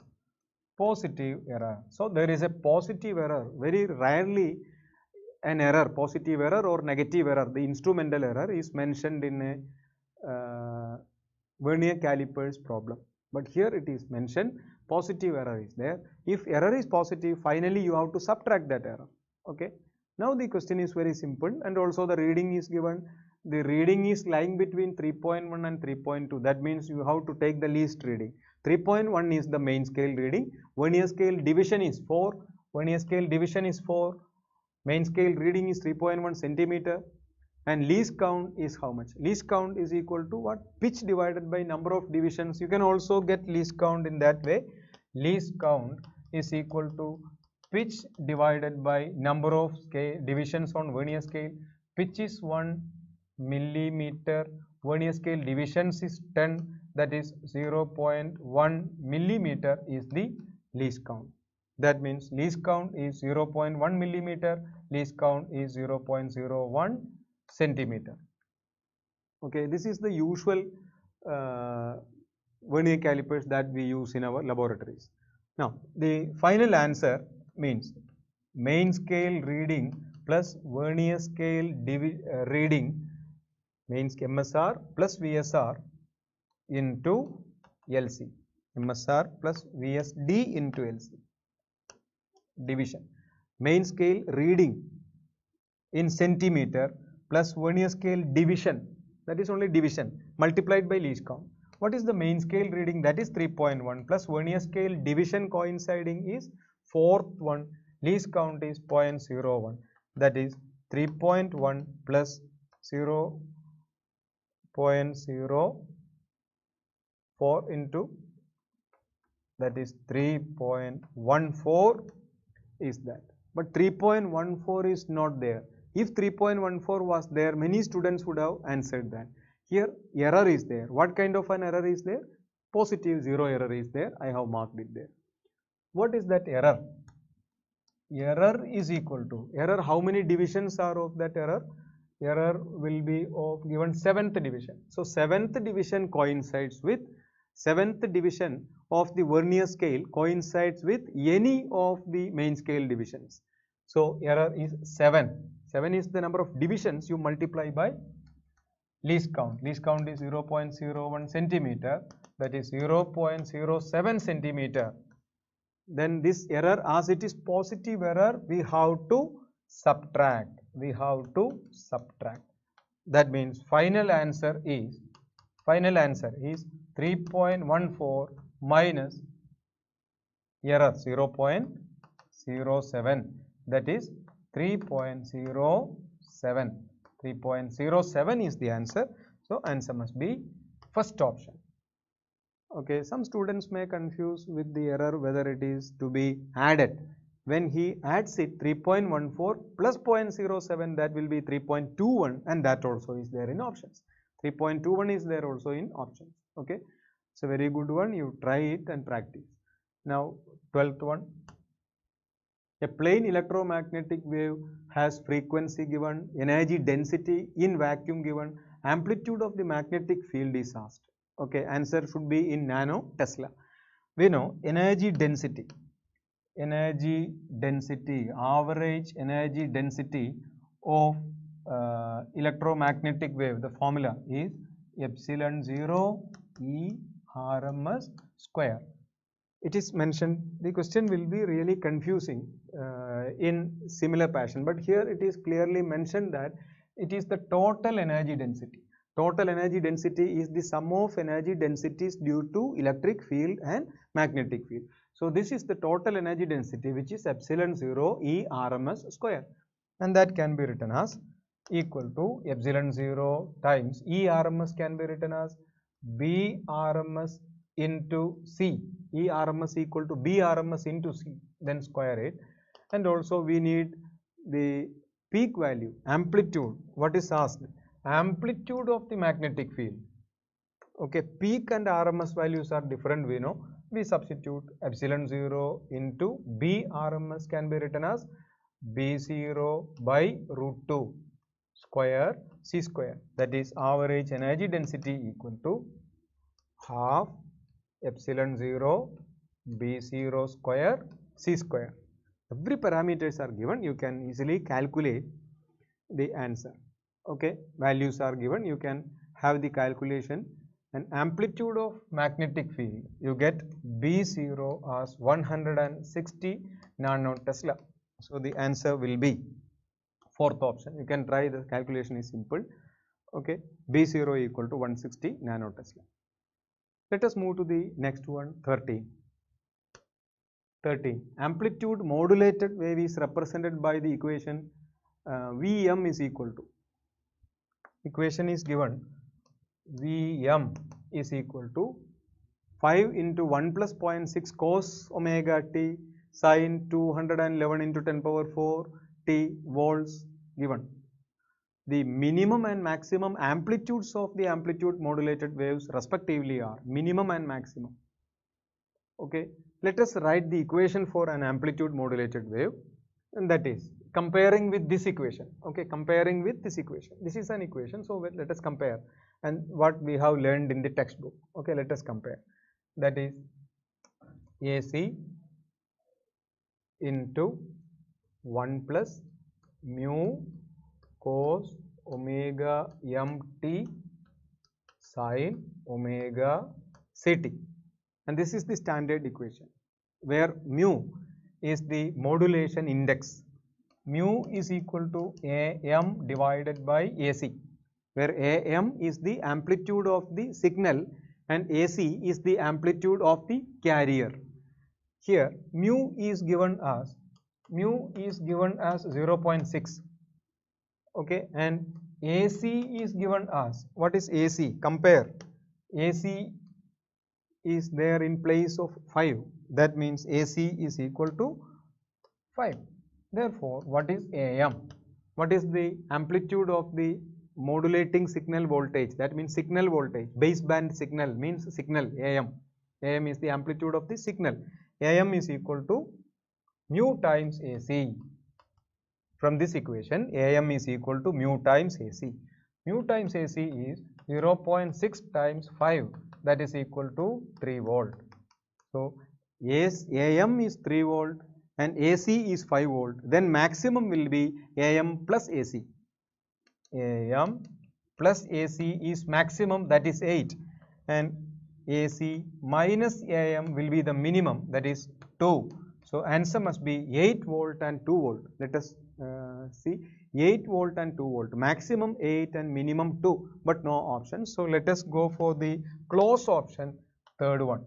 Positive error. So there is a positive error. Very rarely an error, positive error or negative error, the instrumental error is mentioned in a vernier calipers problem. But here it is mentioned positive error is there. If error is positive, finally you have to subtract that error. Okay. Now the question is very simple, and also the reading is given. The reading is lying between 3.1 and 3.2. That means you have to take the least reading. 3.1 is the main scale reading. Vernier scale division is 4. Vernier scale division is 4. Main scale reading is 3.1 centimeter. And least count is how much? Least count is equal to what? Pitch divided by number of divisions. You can also get least count in that way. Least count is equal to pitch divided by number of divisions on vernier scale. Pitch is 1 millimeter. Vernier scale divisions is 10. That is 0.1 millimeter is the least count. That means least count is 0.1 millimeter. Least count is 0.01 centimeter. Okay, this is the usual vernier calipers that we use in our laboratories. Now, the final answer means main scale reading plus vernier scale reading means MSR plus VSR into LC. MSR plus VSD into LC. Division. Main scale reading in centimeter plus vernier scale division, that is only division, multiplied by least count. What is the main scale reading? That is 3.1 plus vernier scale division coinciding is 4th one, least count is 0.01, that is 3.1 plus 0.04 into, that is 3.14 is that. But 3.14 is not there. If 3.14 was there, many students would have answered that. Here error is there. What kind of an error is there? Positive 0 error is there. I have marked it there. What is that error? Error is equal to, error, how many divisions are of that error? Error will be of given 7th division. So 7th division coincides with 7th division of the vernier scale coincides with any of the main scale divisions. So error is 7. 7 is the number of divisions you multiply by least count. Least count is 0.01 centimeter, that is 0.07 centimeter. Then this error, as it is positive error, we have to subtract. That means final answer is 3.14 minus error 0.07, that is 3.07. 3.07 is the answer. So answer must be first option. Okay, some students may confuse with the error whether it is to be added. When he adds it, 3.14 plus 0.07, that will be 3.21, and that also is there in options. 3.21 is there also in options. Okay, it's a very good one. You try it and practice. Now 12th one. A plain electromagnetic wave has frequency given, energy density in vacuum given, amplitude of the magnetic field is asked. Okay, answer should be in nano Tesla. We know energy density, average energy density of electromagnetic wave. The formula is epsilon 0 E RMS square. It is mentioned, the question will be really confusing in similar fashion, but here it is clearly mentioned that it is the total energy density. Total energy density is the sum of energy densities due to electric field and magnetic field. So this is the total energy density, which is epsilon 0 E RMS square, and that can be written as equal to epsilon 0 times E RMS can be written as B RMS into C. E RMS equal to B RMS into C, then square it. And also we need the peak value, amplitude. What is asked? Amplitude of the magnetic field. Okay, peak and RMS values are different, we know. We substitute epsilon 0 into B RMS can be written as B0 by root 2 square C square. That is average energy density equal to half epsilon 0 B0 square C square. Every parameters are given. You can easily calculate the answer. Okay, values are given. You can have the calculation. And amplitude of magnetic field, you get B0 as 160 nano Tesla. So the answer will be fourth option. You can try, the calculation is simple. Okay, B0 equal to 160 nano Tesla. Let us move to the next one, 13. Amplitude modulated wave is represented by the equation Vm is equal to. Equation is given, Vm is equal to 5 into 1 plus 0.6 cos omega t sin 211 into 10 power 4 t volts given. The minimum and maximum amplitudes of the amplitude modulated waves respectively are minimum and maximum. Okay, let us write the equation for an amplitude modulated wave, and that is comparing with this equation. Okay, comparing with this equation. This is an equation, so let us compare and what we have learned in the textbook. Okay, let us compare. That is AC into 1 plus mu cos omega mt sin omega ct, and this is the standard equation where mu is the modulation index. Mu is equal to AM divided by AC, where AM is the amplitude of the signal and AC is the amplitude of the carrier. Here mu is given as 0.6. Okay, and AC is given as, what is AC? Compare. AC is there in place of 5. That means AC is equal to 5. Therefore, what is AM? What is the amplitude of the modulating signal voltage? That means signal voltage. Baseband signal means signal AM. AM is the amplitude of the signal. AM is equal to mu times AC. From this equation, AM is equal to mu times AC. Mu times AC is 0.6 times 5, that is equal to 3 volt. So, yes, AM is 3 volt and AC is 5 volt, then maximum will be AM plus AC. AM plus AC is maximum, that is 8, and AC minus AM will be the minimum, that is 2. So answer must be 8 volt and 2 volt. Let us see 8 volt and 2 volt, maximum 8 and minimum 2, but no option. So let us go for the close option, third one.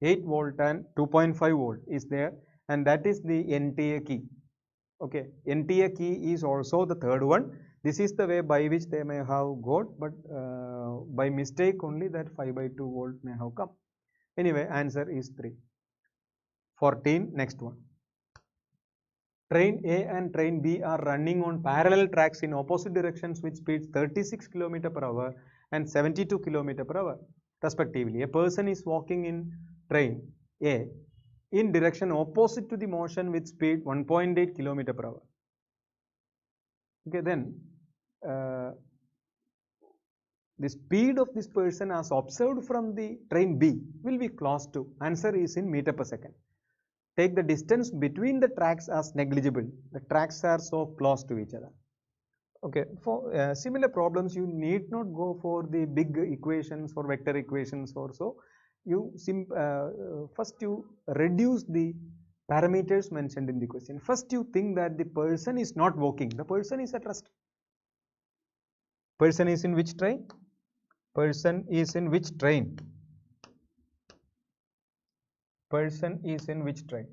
8 volt and 2.5 volt is there, and that is the NTA key. Okay, NTA key is also the third one. This is the way by which they may have got, but by mistake only that 5/2 volt may have come. Anyway, answer is 3. 14, next one. Train A and train B are running on parallel tracks in opposite directions with speeds 36 km per hour and 72 km per hour respectively. A person is walking in train A in direction opposite to the motion with speed 1.8 km per hour. Okay, then the speed of this person as observed from the train B will be close to, answer is in meter per second. Take the distance between the tracks as negligible. The tracks are so close to each other. Okay, for similar problems you need not go for the big equations or vector equations or so. You first you reduce the parameters mentioned in the question. First you think that the person is not walking, the person is at rest. Person is in which train? Person is in which train? Person is in which train?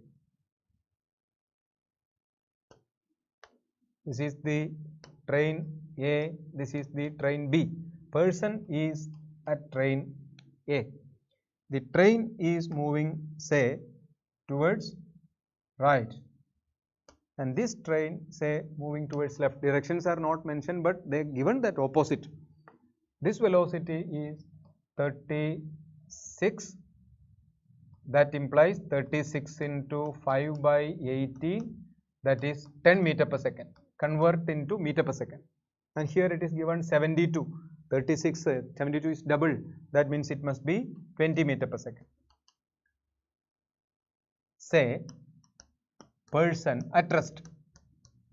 This is the train A, this is the train B. Person is at train A. The train is moving, say, towards right, and this train, say, moving towards left. Directions are not mentioned, but they given that opposite. This velocity is 36. That implies 36 into 5/18, that is 10 meter per second. Convert into meter per second. And here it is given 72. 36, 72 is double. That means it must be 20 meter per second. Say, person at rest.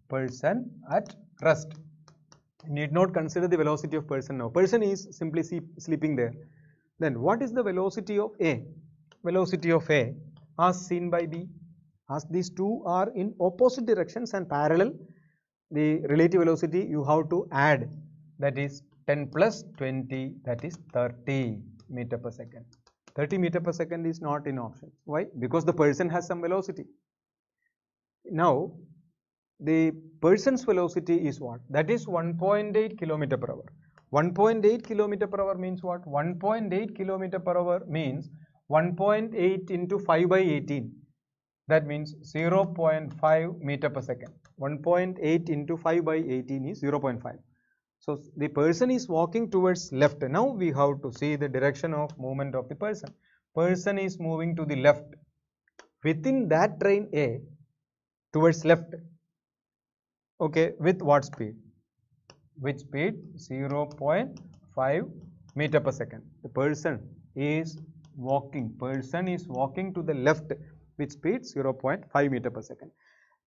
Person at rest. Need not consider the velocity of person now. Person is simply sleeping there. Then what is the velocity of A? Velocity of A as seen by B. As these two are in opposite directions and parallel, the relative velocity you have to add, that is 10 plus 20, that is 30 meter per second. 30 meter per second is not in option. Why? Because the person has some velocity. Now the person's velocity is what? That is 1.8 km per hour. 1.8 km per hour means what? 1.8 km per hour means 1.8 into 5/18. That means 0.5 meter per second. 1.8 into 5/18 is 0.5. So the person is walking towards left. Now we have to see the direction of movement of the person. Person is moving to the left. Within that train A, towards left. Okay, with what speed? With speed 0.5 meter per second. The person is walking. Person is walking to the left with speed 0.5 meter per second.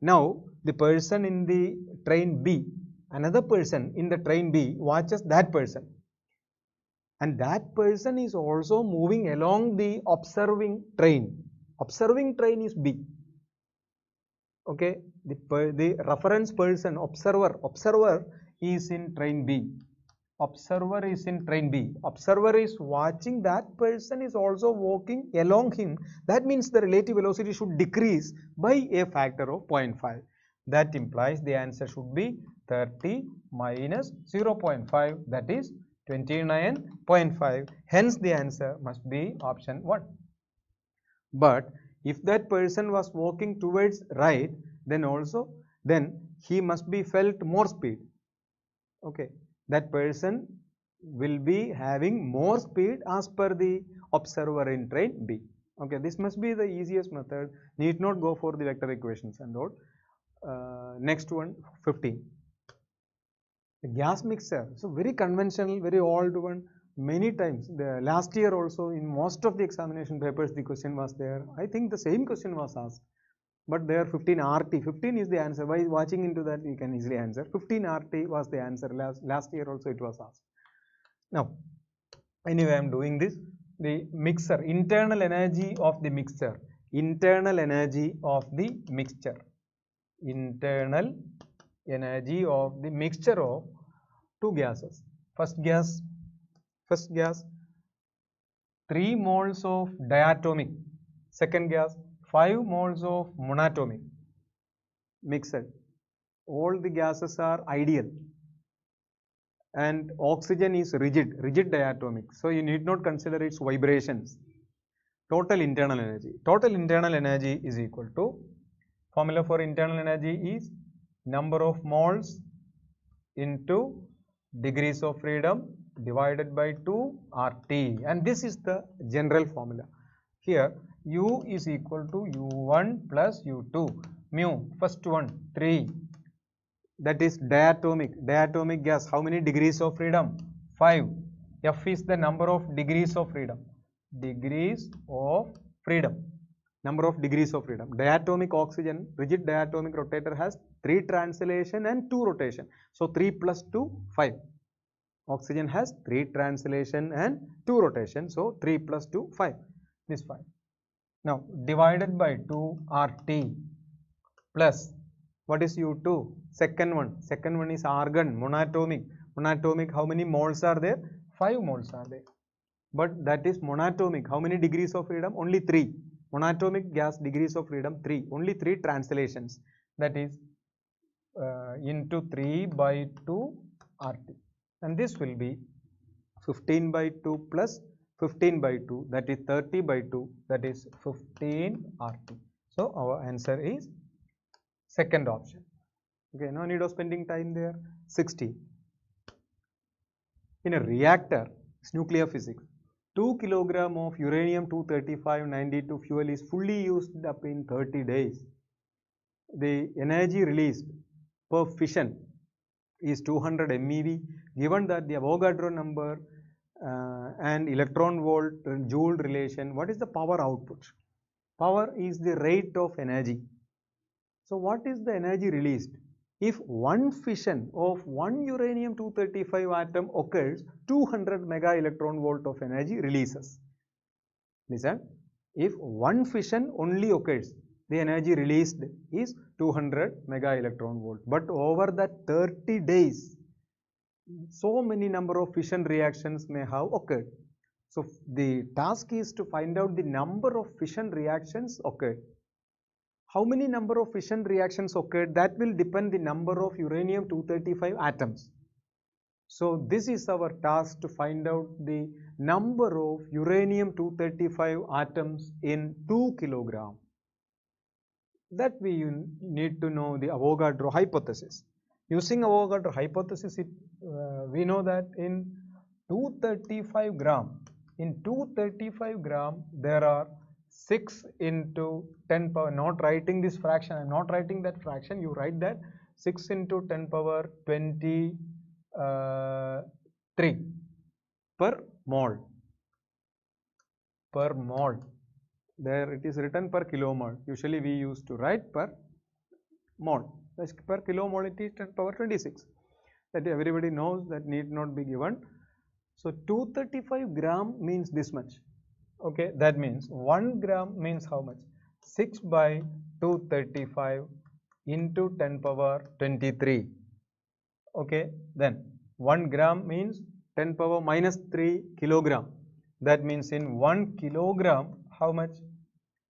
Now the person in the train B, another person in the train B watches that person, and that person is also moving along the observing train. Observing train is B. Okay, the reference person, observer is in train B. Observer is in train B. Observer is watching that person is also walking along him. That means the relative velocity should decrease by a factor of 0.5. That implies the answer should be 30 minus 0.5, that is 29.5. Hence the answer must be option 1. But if that person was walking towards right, then he must be felt more speed. Okay, that person will be having more speed as per the observer in train B. Okay, this must be the easiest method. Need not go for the vector equations and all. Next one, 15. The gas mixer. So very conventional, very old one. Many times, the last year also in most of the examination papers the question was there. I think the same question was asked. but there 15 RT, 15 is the answer. By watching into that you can easily answer. 15 RT was the answer. Last year also it was asked. Now anyway, I am doing this. The mixer, internal energy of the mixture, internal energy of the mixture, internal energy of the mixture of two gases. First gas 3 moles of diatomic, second gas 5 moles of monatomic, mixed. All the gases are ideal and oxygen is rigid diatomic, so you need not consider its vibrations. Total internal energy is equal to, formula for internal energy is number of moles into degrees of freedom divided by 2 RT, and this is the general formula. Here U is equal to U1 plus U2. Mu, first one 3, that is diatomic gas. How many degrees of freedom? 5. F is the number of degrees of freedom, number of degrees of freedom. Diatomic oxygen, rigid diatomic rotator, has 3 translation and 2 rotation. So 3 plus 2, 5. Oxygen has 3 translation and 2 rotation. So 3 plus 2, 5. This 5. Now divided by 2 RT plus, what is U2? Second one is argon, monatomic. How many moles are there? 5 moles are there. But that is monatomic. How many degrees of freedom? Only 3. Monatomic gas degrees of freedom 3. Only 3 translations. That is into 3 by 2 RT. And this will be 15 by 2 plus 15 by 2, that is 30 by 2, that is 15 RT. So our answer is second option. Okay, no need of spending time there. 60. In a reactor, it's nuclear physics, 2 kg of uranium-235-92 fuel is fully used up in 30 days. The energy released per fission is 200 MeV. Given that the Avogadro number and electron volt joule relation, what is the power output? Power is the rate of energy. So what is the energy released? If one fission of one uranium-235 atom occurs, 200 mega electron volt of energy releases. Listen, if one fission only occurs, the energy released is 200 mega electron volt. But over that 30 days, so many number of fission reactions may have occurred. So the task is to find out the number of fission reactions occurred. How many number of fission reactions occurred? That will depend the number of uranium-235 atoms. So this is our task, to find out the number of uranium-235 atoms in 2 kg. That we need to know the Avogadro hypothesis. Using Avogadro hypothesis, we know that in 235 gram, there are 6 into 10 power, not writing this fraction, I am not writing that fraction, you write that 6 into 10 power 23 per mole. There it is written per kilomole. Usually we used to write per mole. Per kilomole it is 10 power 26. That everybody knows, that need not be given. So 235 gram means this much. Okay, that means 1 gram means how much? 6 by 235 into 10 power 23. Okay, then 1 gram means 10 power minus 3 kilogram. That means in 1 kilogram, how much?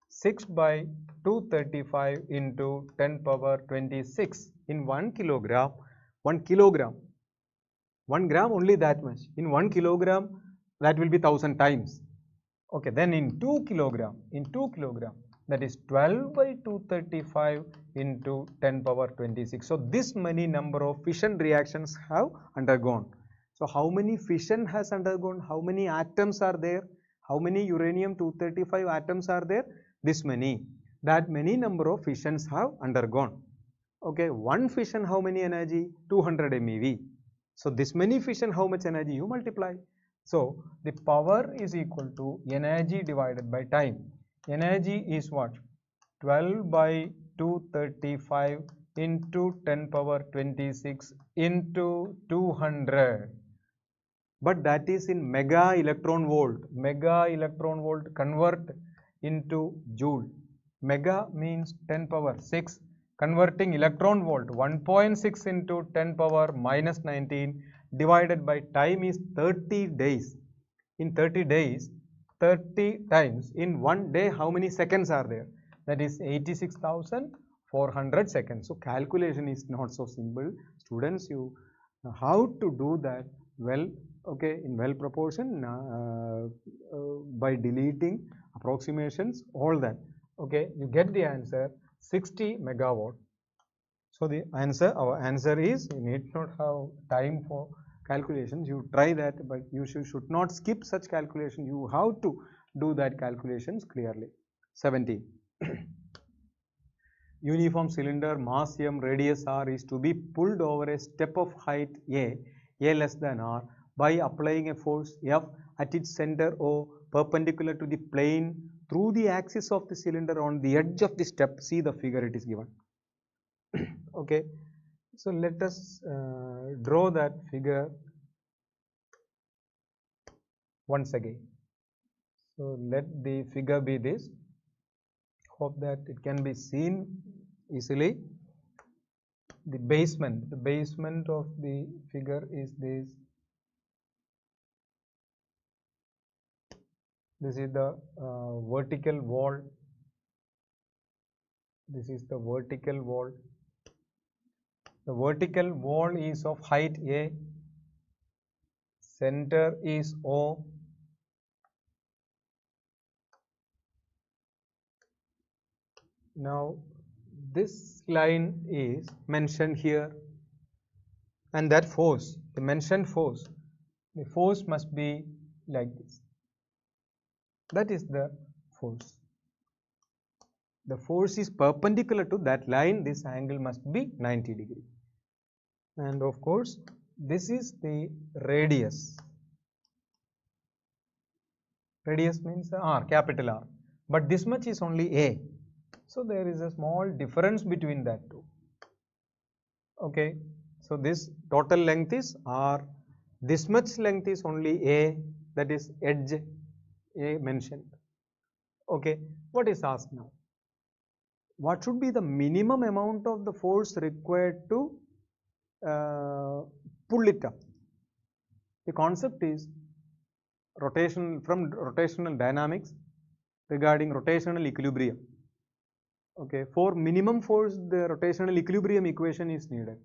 6 by 235 into 10 power 26. In 1 kilogram, 1 gram only that much. In 1 kilogram, that will be 1000 times. Okay, then in 2 kilogram, that is 12 by 235 into 10 power 26. So this many number of fission reactions have undergone. So how many fission has undergone? How many atoms are there? How many uranium-235 atoms are there? This many. That many number of fissions have undergone. Okay, one fission, how many energy? 200 MeV. So this many fission, how much energy? You multiply. So the power is equal to energy divided by time. Energy is what? 12 by 235 into 10 power 26 into 200. But that is in mega electron volt. Mega electron volt convert into joule. Mega means 10 power 6. Converting electron volt 1.6 into 10 power minus 19 divided by time is 30 days. In 30 days, 30 times in 1 day, how many seconds are there? That is 86,400 seconds. So calculation is not so simple. Students, you how to do that well, okay, in well proportion by deleting approximations, all that. Okay, you get the answer 60 megawatt. So the answer, our answer is, you need not have time for calculations. You try that, but you should not skip such calculation. You have to do that calculations clearly. 17. Uniform cylinder, mass m, radius r is to be pulled over a step of height a less than r, by applying a force F at its center O perpendicular to the plane through the axis of the cylinder on the edge of the step. See the figure, it is given. Okay, so let us draw that figure once again. So let the figure be this. Hope that it can be seen easily. The basement of the figure is this. This is the vertical wall. This is the vertical wall. The vertical wall is of height A. Center is O. Now this line is mentioned here, and that force, the mentioned force, the force must be like this. That is the force. The force is perpendicular to that line. This angle must be 90 degree. And of course, this is the radius. Radius means R, capital R. But this much is only A. So there is a small difference between that two. Okay. So this total length is R. This much length is only A. That is edge A mentioned. Okay. What is asked now? What should be the minimum amount of the force required to pull it up? The concept is rotation from rotational dynamics regarding rotational equilibrium. Okay, for minimum force, the rotational equilibrium equation is needed.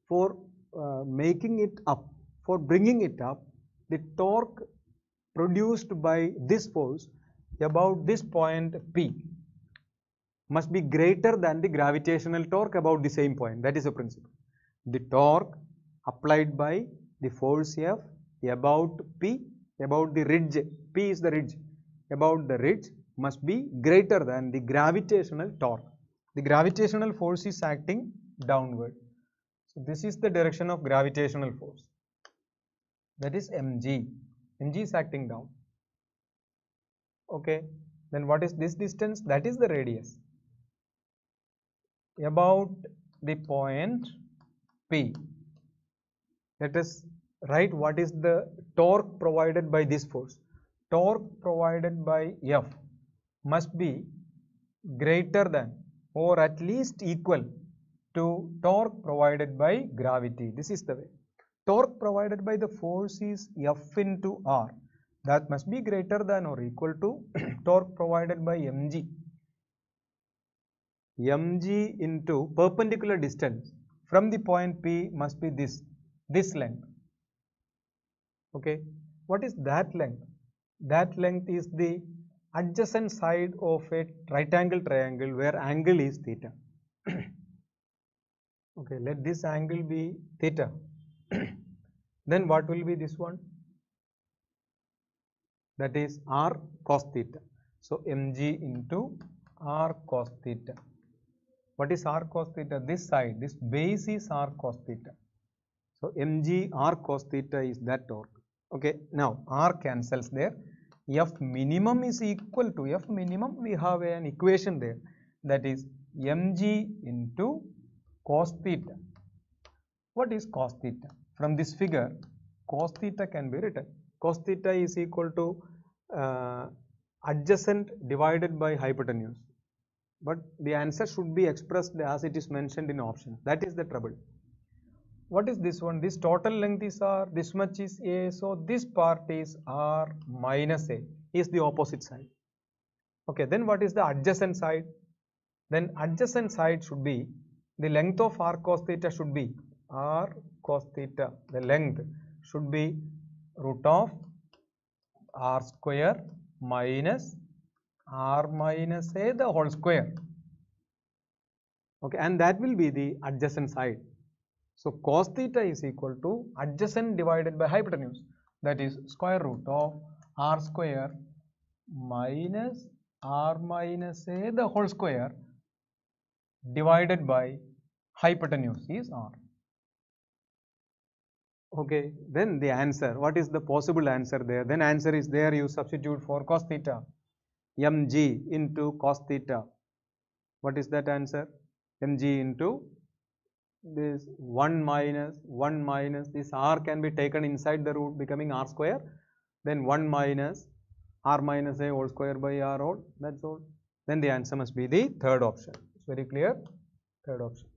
For making it up, for bringing it up, the torque produced by this force about this point P must be greater than the gravitational torque about the same point. That is the principle. The torque applied by the force F about P, about the ridge, P is the ridge, about the ridge must be greater than the gravitational torque. The gravitational force is acting downward. So this is the direction of gravitational force. That is mg. Mg is acting down. Okay. Then what is this distance? That is the radius. About the point P. Let us write what is the torque provided by this force. Torque provided by F must be greater than or at least equal to torque provided by gravity. This is the way. Torque provided by the force is F into R. That must be greater than or equal to torque provided by mg. Mg into perpendicular distance from the point P must be this length. Okay. What is that length? That length is the adjacent side of a right angle triangle where angle is theta. Okay, let this angle be theta. Then what will be this one? That is r cos theta. So mg into r cos theta. What is r cos theta? This side, this base is r cos theta. So mg r cos theta is that torque. Okay, now r cancels there. F minimum is equal to F minimum. We have an equation there, that is mg into cos theta. What is cos theta? From this figure, cos theta can be written. Cos theta is equal to adjacent divided by hypotenuse. But the answer should be expressed as it is mentioned in option. That is the trouble. What is this one? This total length is r, this much is a, so this part is r minus a, is the opposite side. Okay, then what is the adjacent side? Then adjacent side should be, the length of r cos theta should be r cos theta, the length should be root of r square minus r minus a the whole square. Okay, and that will be the adjacent side. So cos theta is equal to adjacent divided by hypotenuse, that is square root of r square minus r minus a the whole square divided by hypotenuse is r. Okay, then the answer, what is the possible answer there? Then answer is there, you substitute for cos theta, mg into cos theta. What is that answer? Mg into this 1 minus this r can be taken inside the root becoming r square, then 1 minus r minus a whole square by r whole, that's all. Then the answer must be the third option. It's very clear, third option.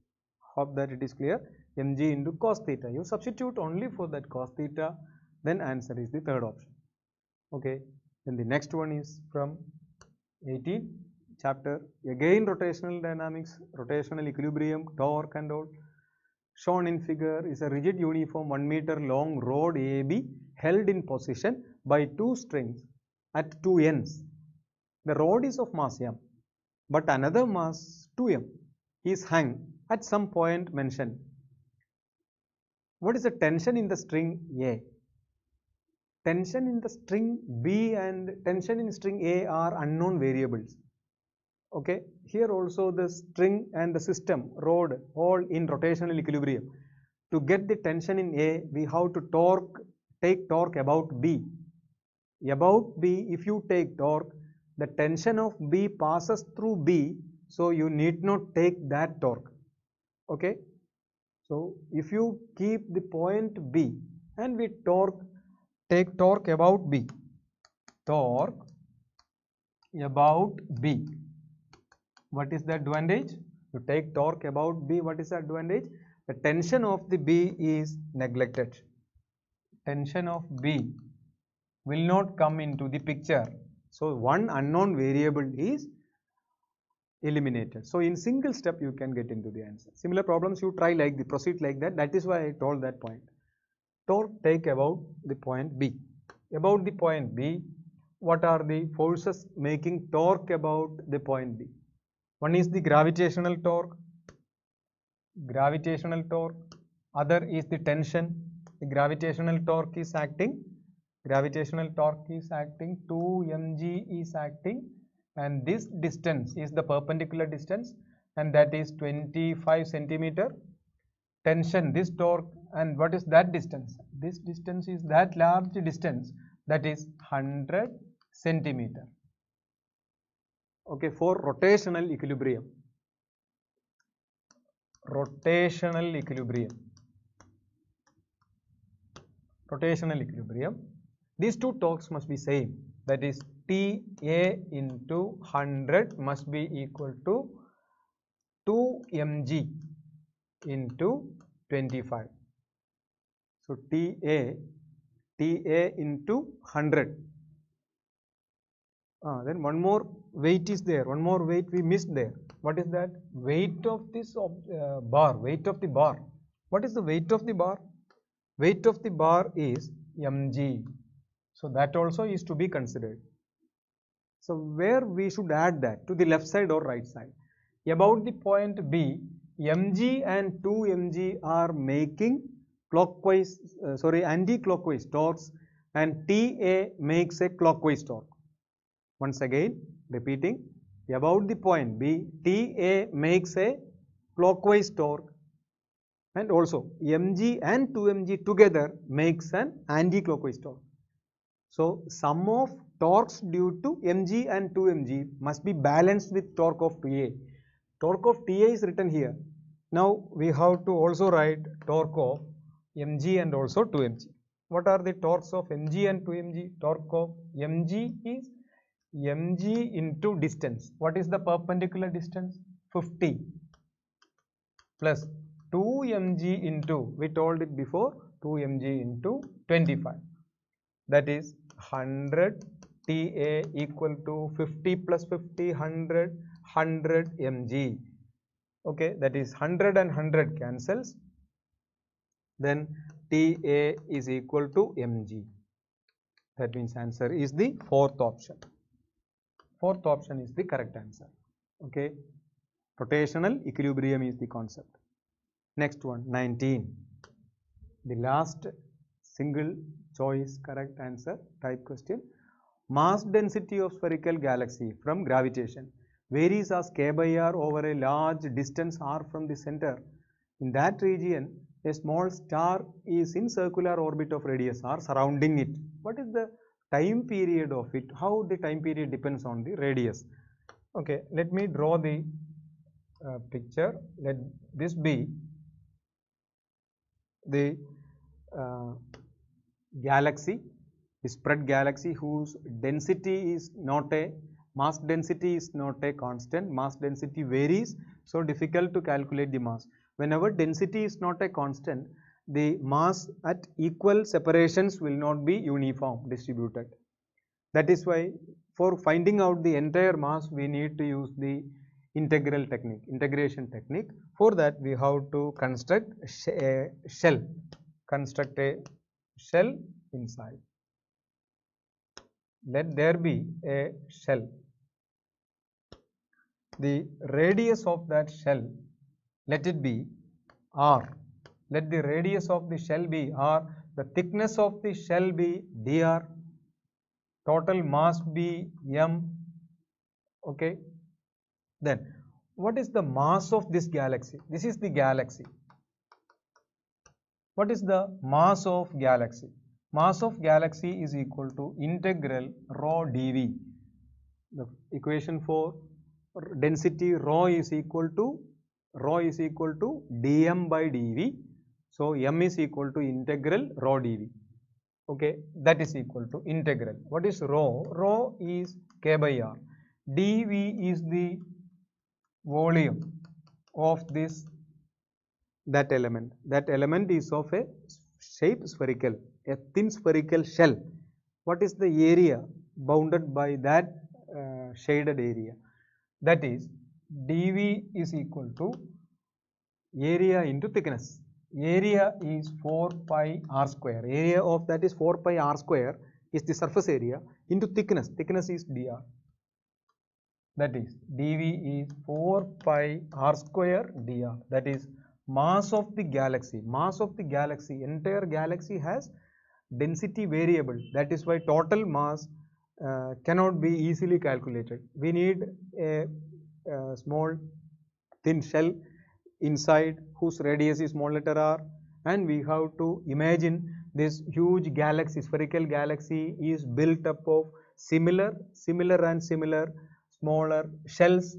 Hope that it is clear. Mg into cos theta, you substitute only for that cos theta, then answer is the third option. Okay, then the next one is from 18 chapter, again rotational dynamics, rotational equilibrium, torque and all. Shown in figure is a rigid uniform 1 meter long rod AB held in position by two strings at two ends. The rod is of mass m, but another mass 2m is hung at some point mentioned. What is the tension in the string A? Tension in the string B and tension in string A are unknown variables. Okay, here also the string and the system, rod, all in rotational equilibrium. To get the tension in A, we have to take torque about B. About B, if you take torque, the tension of B passes through B, so you need not take that torque. Okay, so if you keep the point B and we take torque about B, torque about B. What is the advantage? You take torque about B, what is the advantage? The tension of the B is neglected. Tension of B will not come into the picture. So one unknown variable is eliminated. So in single step you can get into the answer. Similar problems you try like the proceed like that. That is why I told that point. Torque take about the point B. About the point B, what are the forces making torque about the point B? One is the gravitational torque, other is the tension. The gravitational torque is acting, 2 mg is acting, and this distance is the perpendicular distance, and that is 25 centimeter. Tension, this torque, and what is that distance? This distance is that large distance, that is 100 centimeter. Okay, for rotational equilibrium. These two torques must be same, that is TA into 100 must be equal to 2 mg into 25. So TA into 100. Then one more weight is there, one more weight we missed there. What is that? Weight of this bar, weight of the bar. What is the weight of the bar? Weight of the bar is mg. So that also is to be considered. So where we should add that? To the left side or right side? About the point B, mg and 2 mg are making anti-clockwise torques, and TA makes a clockwise torque. Once again, repeating, about the point B, TA makes a clockwise torque, and also mg and 2mg together makes an anti-clockwise torque. So sum of torques due to mg and 2mg must be balanced with torque of TA. Torque of TA is written here. Now we have to also write torque of mg and also 2mg. What are the torques of mg and 2mg? Torque of mg is mg into distance. What is the perpendicular distance? 50 plus 2mg into, we told it before, 2mg into 25. That is 100 TA equal to 50 plus 50, 100 mg. Okay, that is 100 and 100 cancels. Then TA is equal to mg. That means answer is the fourth option. Fourth option is the correct answer. Okay, rotational equilibrium is the concept. Next one, 19. The last single choice correct answer type question. Mass density of spherical galaxy from gravitation varies as k by r over a large distance r from the center. In that region, a small star is in circular orbit of radius r surrounding it. What is the time period of it? How the time period depends on the radius? Okay, let me draw the picture. Let this be the galaxy, the spread galaxy whose density is not a, mass density is not a constant, mass density varies, so difficult to calculate the mass. Whenever density is not a constant, the mass at equal separations will not be uniform distributed. That is why for finding out the entire mass, we need to use the integral technique, integration technique. For that, we have to construct a shell, construct a shell inside. Let there be a shell. The radius of that shell, let it be r. Let the radius of the shell be r. The thickness of the shell be dr. Total mass be m. Okay. Then, what is the mass of this galaxy? This is the galaxy. What is the mass of galaxy? Mass of galaxy is equal to integral rho dV. The equation for density rho is equal to dm by dv. So m is equal to integral rho dv. Okay, that is equal to integral. What is rho? Rho is k by r. dv is the volume of this that element. That element is of a shape spherical, a thin spherical shell. What is the area bounded by that shaded area? That is dv is equal to area into thickness. Area is 4 pi r square. Area of that is 4 pi r square is the surface area into thickness. Thickness is dr. That is dv is 4 pi r square dr. That is mass of the galaxy. Mass of the galaxy, entire galaxy has density variable. That is why total mass cannot be easily calculated. We need a small thin shell inside whose radius is small letter r, and we have to imagine this huge galaxy, spherical galaxy is built up of similar smaller shells,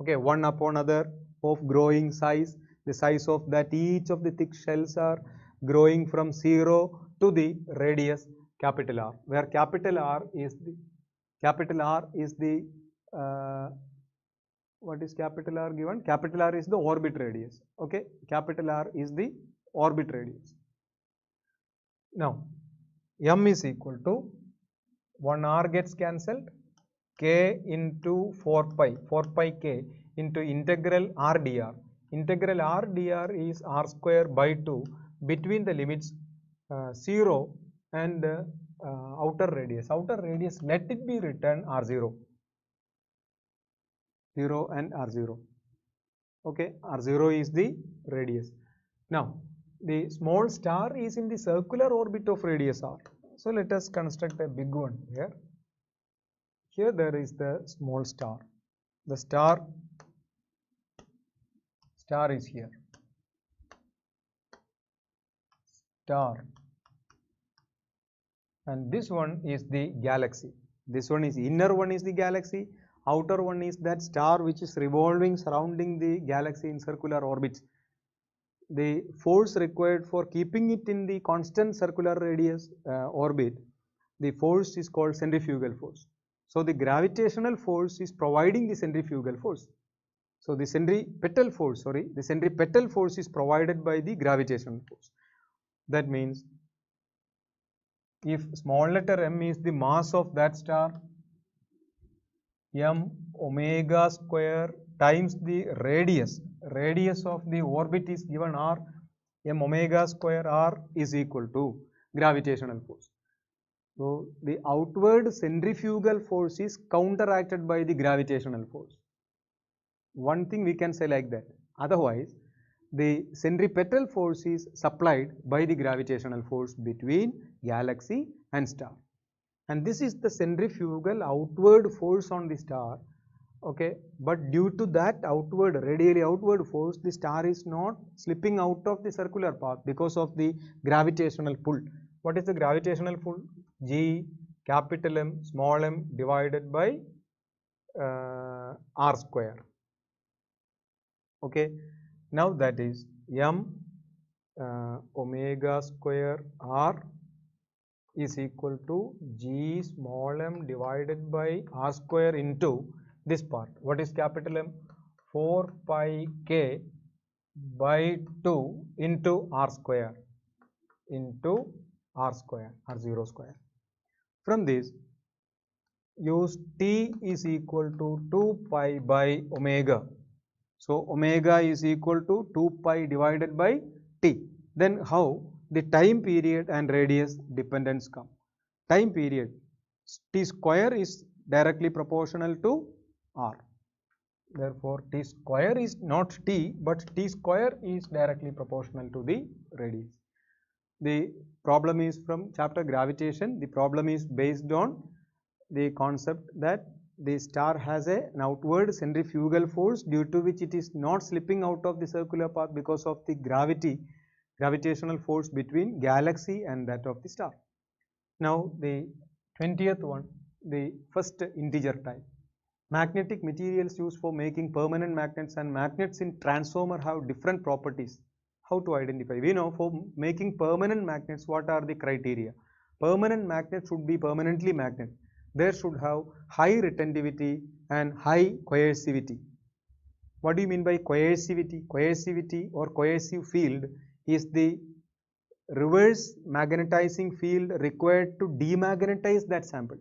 okay, one upon other of growing size. The size of that each of the thick shells are growing from 0 to the radius capital R, where capital R is the what is capital R given? Capital R is the orbit radius. Okay, capital R is the orbit radius. Now, m is equal to 1 r gets cancelled, k into 4 pi k into integral r dr. Integral r dr is r square by 2 between the limits 0 and outer radius. Outer radius, let it be written r0. 0 and r0. Okay, r0 is the radius. Now, the small star is in the circular orbit of radius r. So, let us construct a big one here. Here there is the small star. The star is here. Star. And this one is the galaxy. This one is, inner one is the galaxy, Outer one is that star which is revolving surrounding the galaxy in circular orbits. The force required for keeping it in the constant circular radius orbit, the force is called centrifugal force. So the gravitational force is providing the centrifugal force. So the centripetal force is provided by the gravitational force. That means if small letter m is the mass of that star, m omega square times the radius of the orbit is given r, m omega square r is equal to gravitational force. So the outward centrifugal force is counteracted by the gravitational force. One thing we can say like that. Otherwise, the centripetal force is supplied by the gravitational force between galaxy and star. And this is the centrifugal outward force on the star. Okay, but due to that radially outward force, the star is not slipping out of the circular path because of the gravitational pull. What is the gravitational pull? G capital M small m divided by r square. Okay, now that is m omega square r is equal to G small m divided by r square into this part. What is capital M? 4 pi k by 2 into r square r0 square. From this, use t is equal to 2 pi by omega. So omega is equal to 2 pi divided by t. Then how the time period and radius dependence come? Time period, t square is directly proportional to r. Therefore, t square is not t, but t square is directly proportional to the radius. The problem is from chapter gravitation. The problem is based on the concept that the star has an outward centrifugal force due to which it is not slipping out of the circular path because of the gravitational force between galaxy and that of the star. Now the 20th one, the first integer type. Magnetic materials used for making permanent magnets and magnets in transformer have different properties. How to identify? We know for making permanent magnets, what are the criteria? Permanent magnet should be permanently magnet. There should have high retentivity and high coercivity. What do you mean by coercivity? Coercivity or coercive field is the reverse magnetizing field required to demagnetize that sample.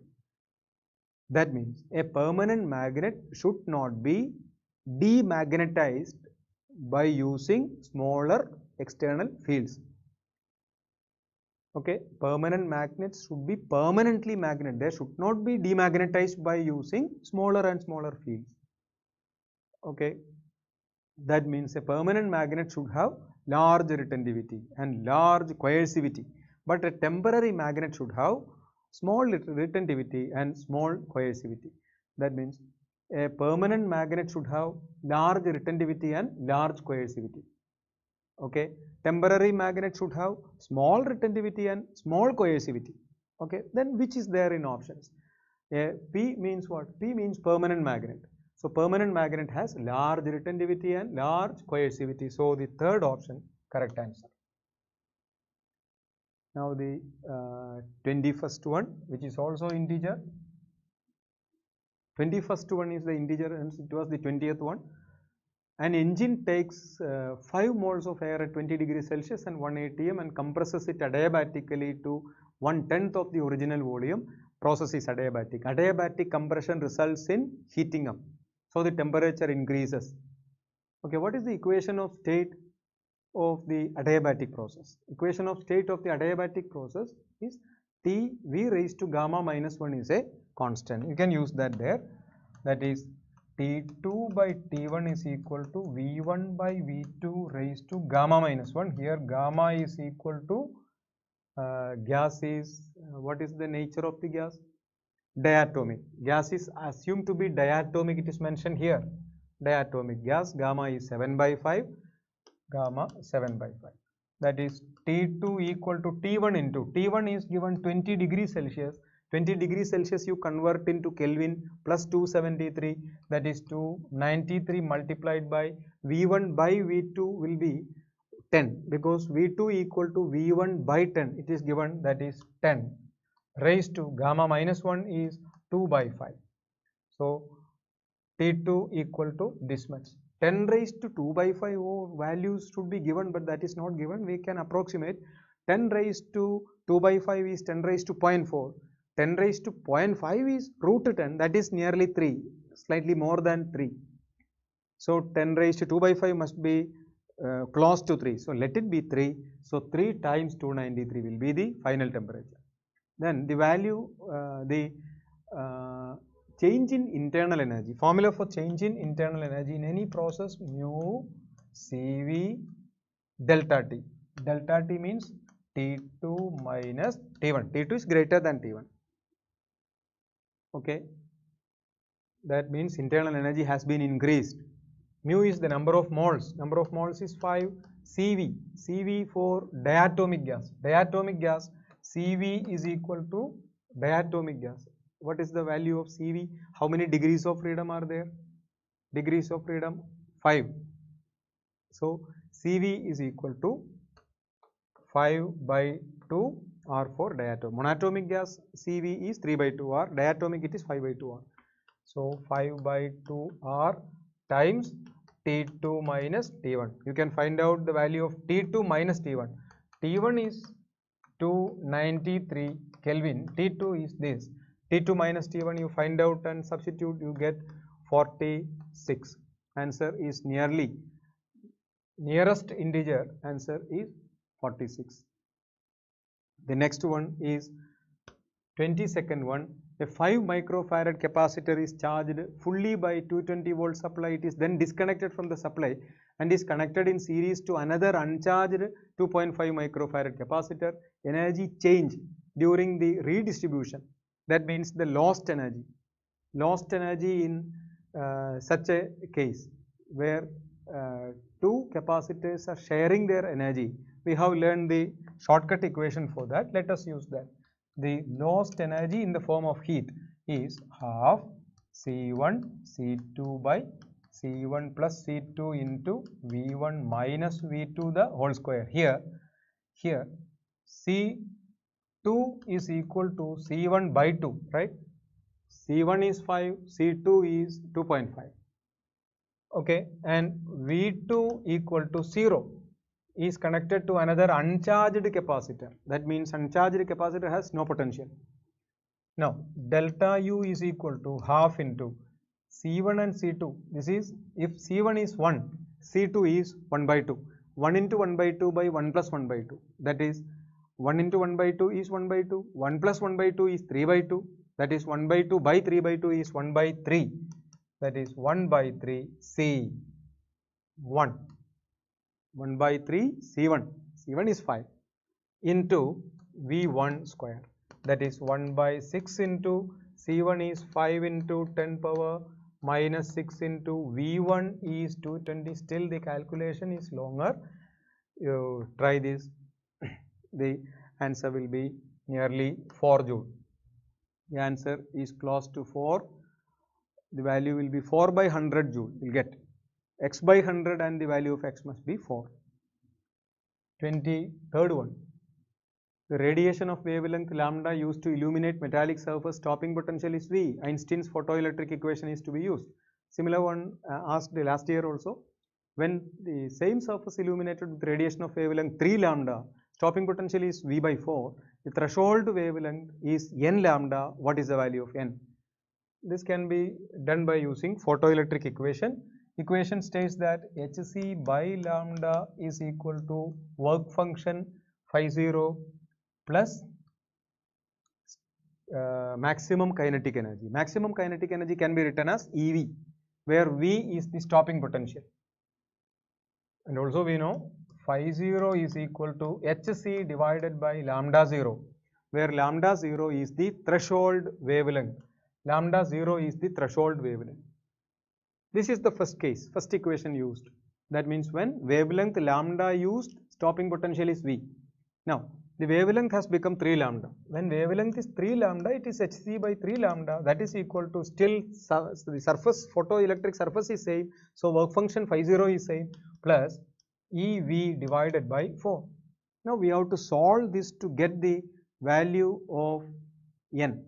That means a permanent magnet should not be demagnetized by using smaller external fields. Okay, permanent magnets should be permanently magnet. They should not be demagnetized by using smaller and smaller fields. Okay, that means a permanent magnet should have large retentivity and large coercivity, but a temporary magnet should have small retentivity and small coercivity. That means a permanent magnet should have large retentivity and large coercivity. Okay, temporary magnet should have small retentivity and small coercivity. Okay, then which is there in options? P means what? P means permanent magnet. So permanent magnet has large retentivity and large coercivity. So the third option, correct answer. Now the 21st one, which is also integer. 21st one is the integer, and it was the 20th one. An engine takes 5 moles of air at 20 degrees Celsius and 1 atm and compresses it adiabatically to 1/10 of the original volume. Process is adiabatic. Adiabatic compression results in heating up. So the temperature increases. Okay, what is the equation of state of the adiabatic process? Equation of state of the adiabatic process is T V raised to gamma minus 1 is a constant. You can use that there. That is T2 by T1 is equal to V1 by V2 raised to gamma minus 1. Here gamma is equal to gas is, what is the nature of the gas? Diatomic. Gas is assumed to be diatomic. It is mentioned here. Diatomic gas. Gamma is 7 by 5. Gamma 7 by 5. That is T2 equal to T1 into T1 is given 20 degrees Celsius. 20 degrees Celsius you convert into Kelvin plus 273, that is 293 multiplied by V1 by V2 will be 10, because V2 equal to V1 by 10, it is given, that is 10 raised to gamma minus 1 is 2 by 5. So T2 equal to this much. 10 raised to 2 by 5 values should be given, but that is not given. We can approximate 10 raised to 2 by 5 is 10 raised to 0.4. 10 raised to 0.5 is root 10, that is nearly 3, slightly more than 3. So 10 raised to 2 by 5 must be close to 3. So let it be 3. So 3 times 293 will be the final temperature. Then the value, change in internal energy. Formula for change in internal energy in any process, mu Cv delta T. Delta T means T2 minus T1. T2 is greater than T1. Okay. That means internal energy has been increased. Mu is the number of moles. Number of moles is 5. Cv. Cv for diatomic gas. Diatomic gas. Cv is equal to diatomic gas. What is the value of Cv? How many degrees of freedom are there? Degrees of freedom 5. So Cv is equal to 5 by 2 R for diatomic. Monatomic gas Cv is 3 by 2 R. Diatomic it is 5 by 2 R. So 5 by 2 R times T2 minus T1. You can find out the value of T2 minus T1. T1 is 293 Kelvin. T2 is this. T2 minus T1 you find out and substitute, you get 46. Answer is nearest integer answer is 46. The next one is 22nd one. A 5 microfarad capacitor is charged fully by 220 volt supply. It is then disconnected from the supply and is connected in series to another uncharged 2.5 microfarad capacitor. Energy change during the redistribution, that means the lost energy. Lost energy in such a case where two capacitors are sharing their energy. We have learned the shortcut equation for that. Let us use that. The lost energy in the form of heat is half C1 C2 by C1 plus C2 into V1 minus V2 the whole square. Here C2 is equal to C1 by 2, right? C1 is 5, C2 is 2.5. Okay, and V2 equal to 0 is connected to another uncharged capacitor. That means uncharged capacitor has no potential. Now delta U is equal to half into C1 and C2. This is, if C1 is 1, C2 is 1 by 2. 1 into 1 by 2 by 1 plus 1 by 2. That is 1 into 1 by 2 is 1 by 2. 1 plus 1 by 2 is 3 by 2. That is 1 by 2 by 3 by 2 is 1 by 3. That is 1 by 3 C1. 1 by 3 C1. C1 is 5 into V1 square. That is 1 by 6 into C1 is 5 into 10 power minus 6 into V1 is 220. Still the calculation is longer. You try this. The answer will be nearly 4 joule. The answer is close to 4. The value will be 4 by 100 joule. You will get x by 100 and the value of x must be 4. 23rd one. The radiation of wavelength lambda used to illuminate metallic surface stopping potential is V. Einstein's photoelectric equation is to be used. Similar one asked last year also. When the same surface illuminated with radiation of wavelength 3 lambda, stopping potential is V by 4. The threshold wavelength is n lambda. What is the value of n? This can be done by using photoelectric equation. Equation states that Hc by lambda is equal to work function phi 0 plus maximum kinetic energy. Maximum kinetic energy can be written as EV, where V is the stopping potential. And also we know phi 0 is equal to Hc divided by lambda 0, where lambda 0 is the threshold wavelength. Lambda 0 is the threshold wavelength. This is the first case, first equation used. That means when wavelength lambda used, stopping potential is V. Now, the wavelength has become 3 lambda. When wavelength is 3 lambda, it is hc by 3 lambda, that is equal to still the surface, photoelectric surface is same, so work function phi 0 is same, plus EV divided by 4. Now we have to solve this to get the value of n,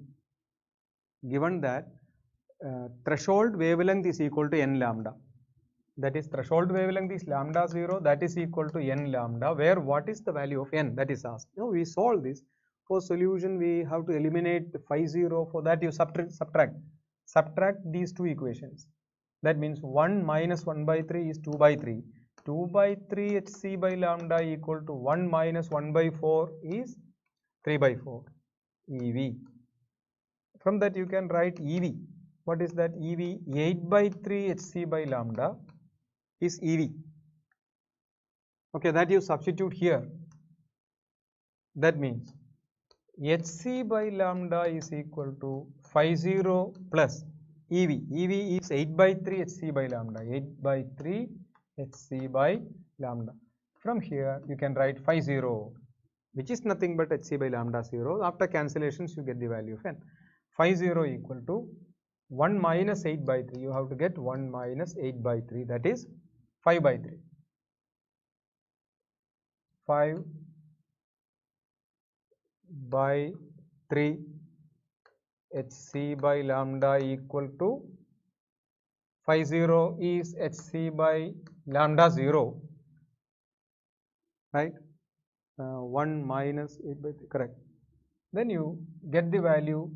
given that threshold wavelength is equal to n lambda. That is, threshold wavelength is lambda 0, that is equal to n lambda, where what is the value of n, that is asked. Now we solve this. For solution we have to eliminate the phi 0. For that you subtract these two equations. That means 1 minus 1 by 3 is 2 by 3. 2 by 3 hc by lambda equal to 1 minus 1 by 4 is 3 by 4 EV. From that you can write EV. What is that? EV 8 by 3 hc by lambda is EV. Okay, that you substitute here. That means hc by lambda is equal to phi 0 plus EV. EV is 8 by 3 hc by lambda. 8 by 3 hc by lambda. From here you can write phi 0, which is nothing but hc by lambda 0. After cancellations you get the value of n. Phi 0 equal to 1 minus 8 by 3. You have to get 1 minus 8 by 3, that is 5 by 3. 5 by 3 hc by lambda equal to phi 0 is hc by lambda 0, right? 1 minus 8 by 3, correct. Then you get the value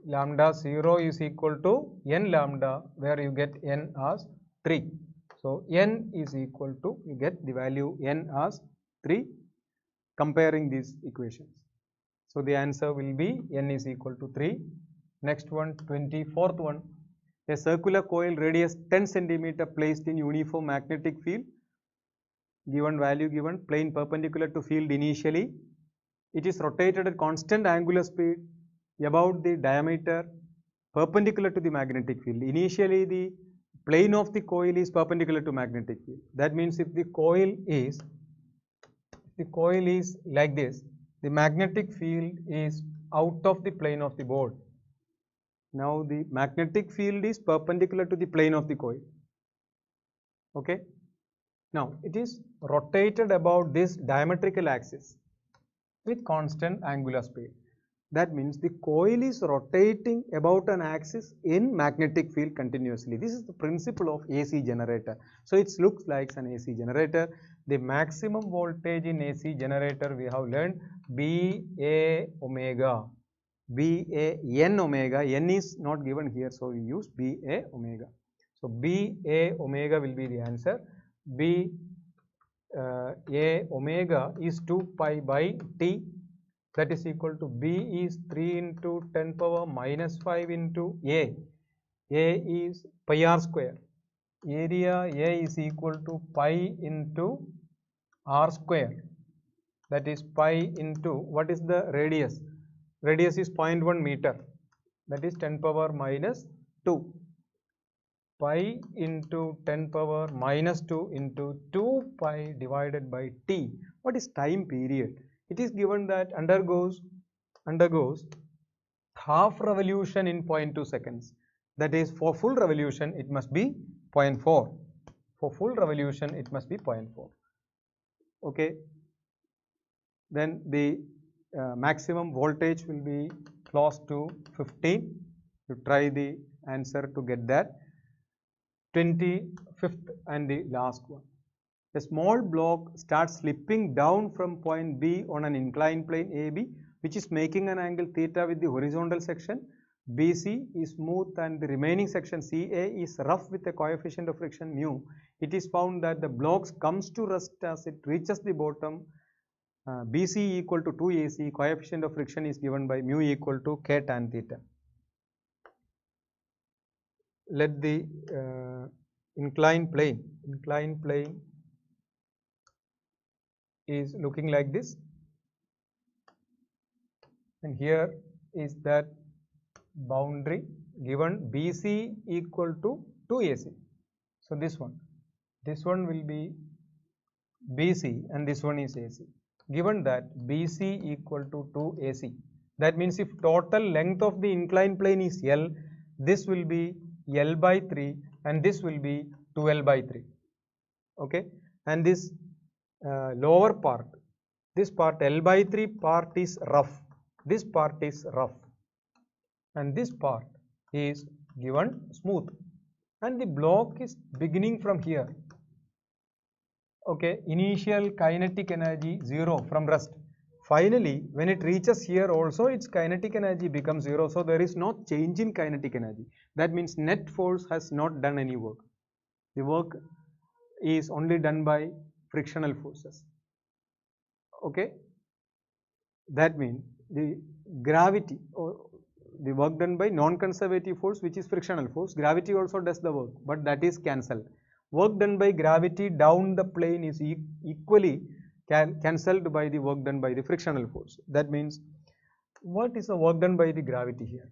lambda 0 is equal to n lambda, where you get n as 3. So n is equal to, you get the value n as 3, comparing these equations. So the answer will be n is equal to 3. Next one, 24th one. A circular coil radius 10 centimeter placed in uniform magnetic field. Given value given, plane perpendicular to field initially. It is rotated at constant angular speed about the diameter perpendicular to the magnetic field. Initially the plane of the coil is perpendicular to magnetic field. That means if the coil is like this, the magnetic field is out of the plane of the board. Now the magnetic field is perpendicular to the plane of the coil. Okay. Now it is rotated about this diametrical axis with constant angular speed. That means the coil is rotating about an axis in magnetic field continuously. This is the principle of AC generator. So it looks like an AC generator. The maximum voltage in AC generator we have learned BA omega. BA n omega. N is not given here, so we use BA omega. So BA omega will be the answer. B A omega is 2 pi by T. That is equal to B is 3 into 10 power minus 5 into A. A is pi r square. Area A is equal to pi into r square. That is pi into, what is the radius? Radius is 0.1 meter. That is 10 power minus 2. Pi into 10 power minus 2 into 2 pi divided by T. What is time period? It is given that undergoes half revolution in 0.2 seconds. That is, for full revolution it must be 0.4. For full revolution it must be 0.4. Okay. Then the maximum voltage will be close to 15. You try the answer to get that. 25th and the last one. A small block starts slipping down from point B on an inclined plane AB, which is making an angle theta with the horizontal section. BC is smooth and the remaining section CA is rough with a coefficient of friction mu. It is found that the block comes to rest as it reaches the bottom. BC equal to 2AC, coefficient of friction is given by mu equal to K tan theta. Let the inclined plane is looking like this, and here is that boundary given BC equal to 2AC. So this one will be BC and this one is AC. given that BC equal to 2AC. That means if total length of the inclined plane is L, this will be L by 3 and this will be 2L by 3. Okay, and this lower part, this part L by 3 part is rough, this part is rough, and this part is given smooth, and the block is beginning from here. Okay, initial kinetic energy 0 from rest. Finally, when it reaches here also, its kinetic energy becomes 0. So there is no change in kinetic energy. That means net force has not done any work. The work is only done by frictional forces. Okay, that means the gravity or the work done by non-conservative force, which is frictional force, gravity also does the work, but that is cancelled. Work done by gravity down the plane is equally cancelled by the work done by the frictional force. That means, what is the work done by the gravity here?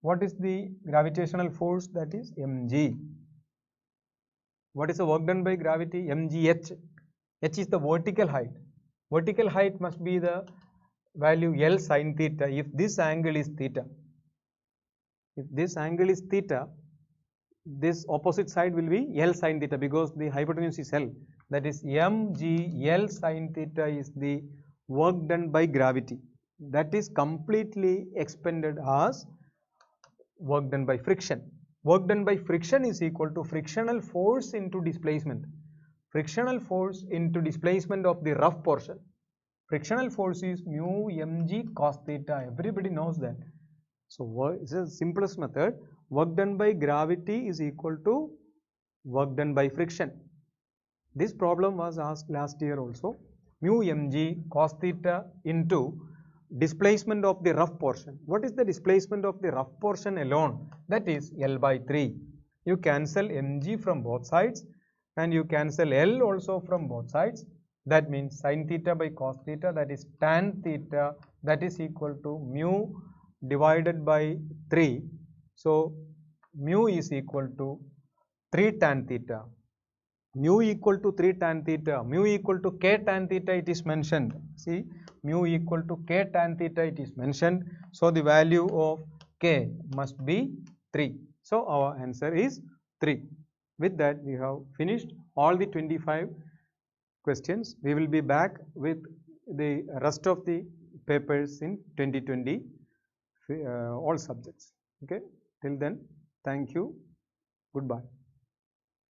What is the gravitational force? That is mg. What is the work done by gravity? mgh. H is the vertical height. Vertical height must be the value L sin theta if this angle is theta. If this angle is theta, this opposite side will be L sin theta because the hypotenuse is L. That is mg L sin theta is the work done by gravity. That is completely expended as work done by friction. Work done by friction is equal to frictional force into displacement. Frictional force into displacement of the rough portion. Frictional force is mu mg cos theta. Everybody knows that. So this is the simplest method. Work done by gravity is equal to work done by friction. This problem was asked last year also. Mu mg cos theta into displacement of the rough portion. What is the displacement of the rough portion alone? That is L by 3. You cancel mg from both sides and you cancel L also from both sides. That means sin theta by cos theta, that is tan theta, that is equal to mu divided by 3. So mu is equal to 3 tan theta. Mu equal to 3 tan theta, mu equal to k tan theta, it is mentioned. See, mu equal to k tan theta, it is mentioned. So the value of k must be 3. So our answer is 3. With that, we have finished all the 25 questions. We will be back with the rest of the papers in 2020, all subjects. Okay, till then, thank you. Goodbye.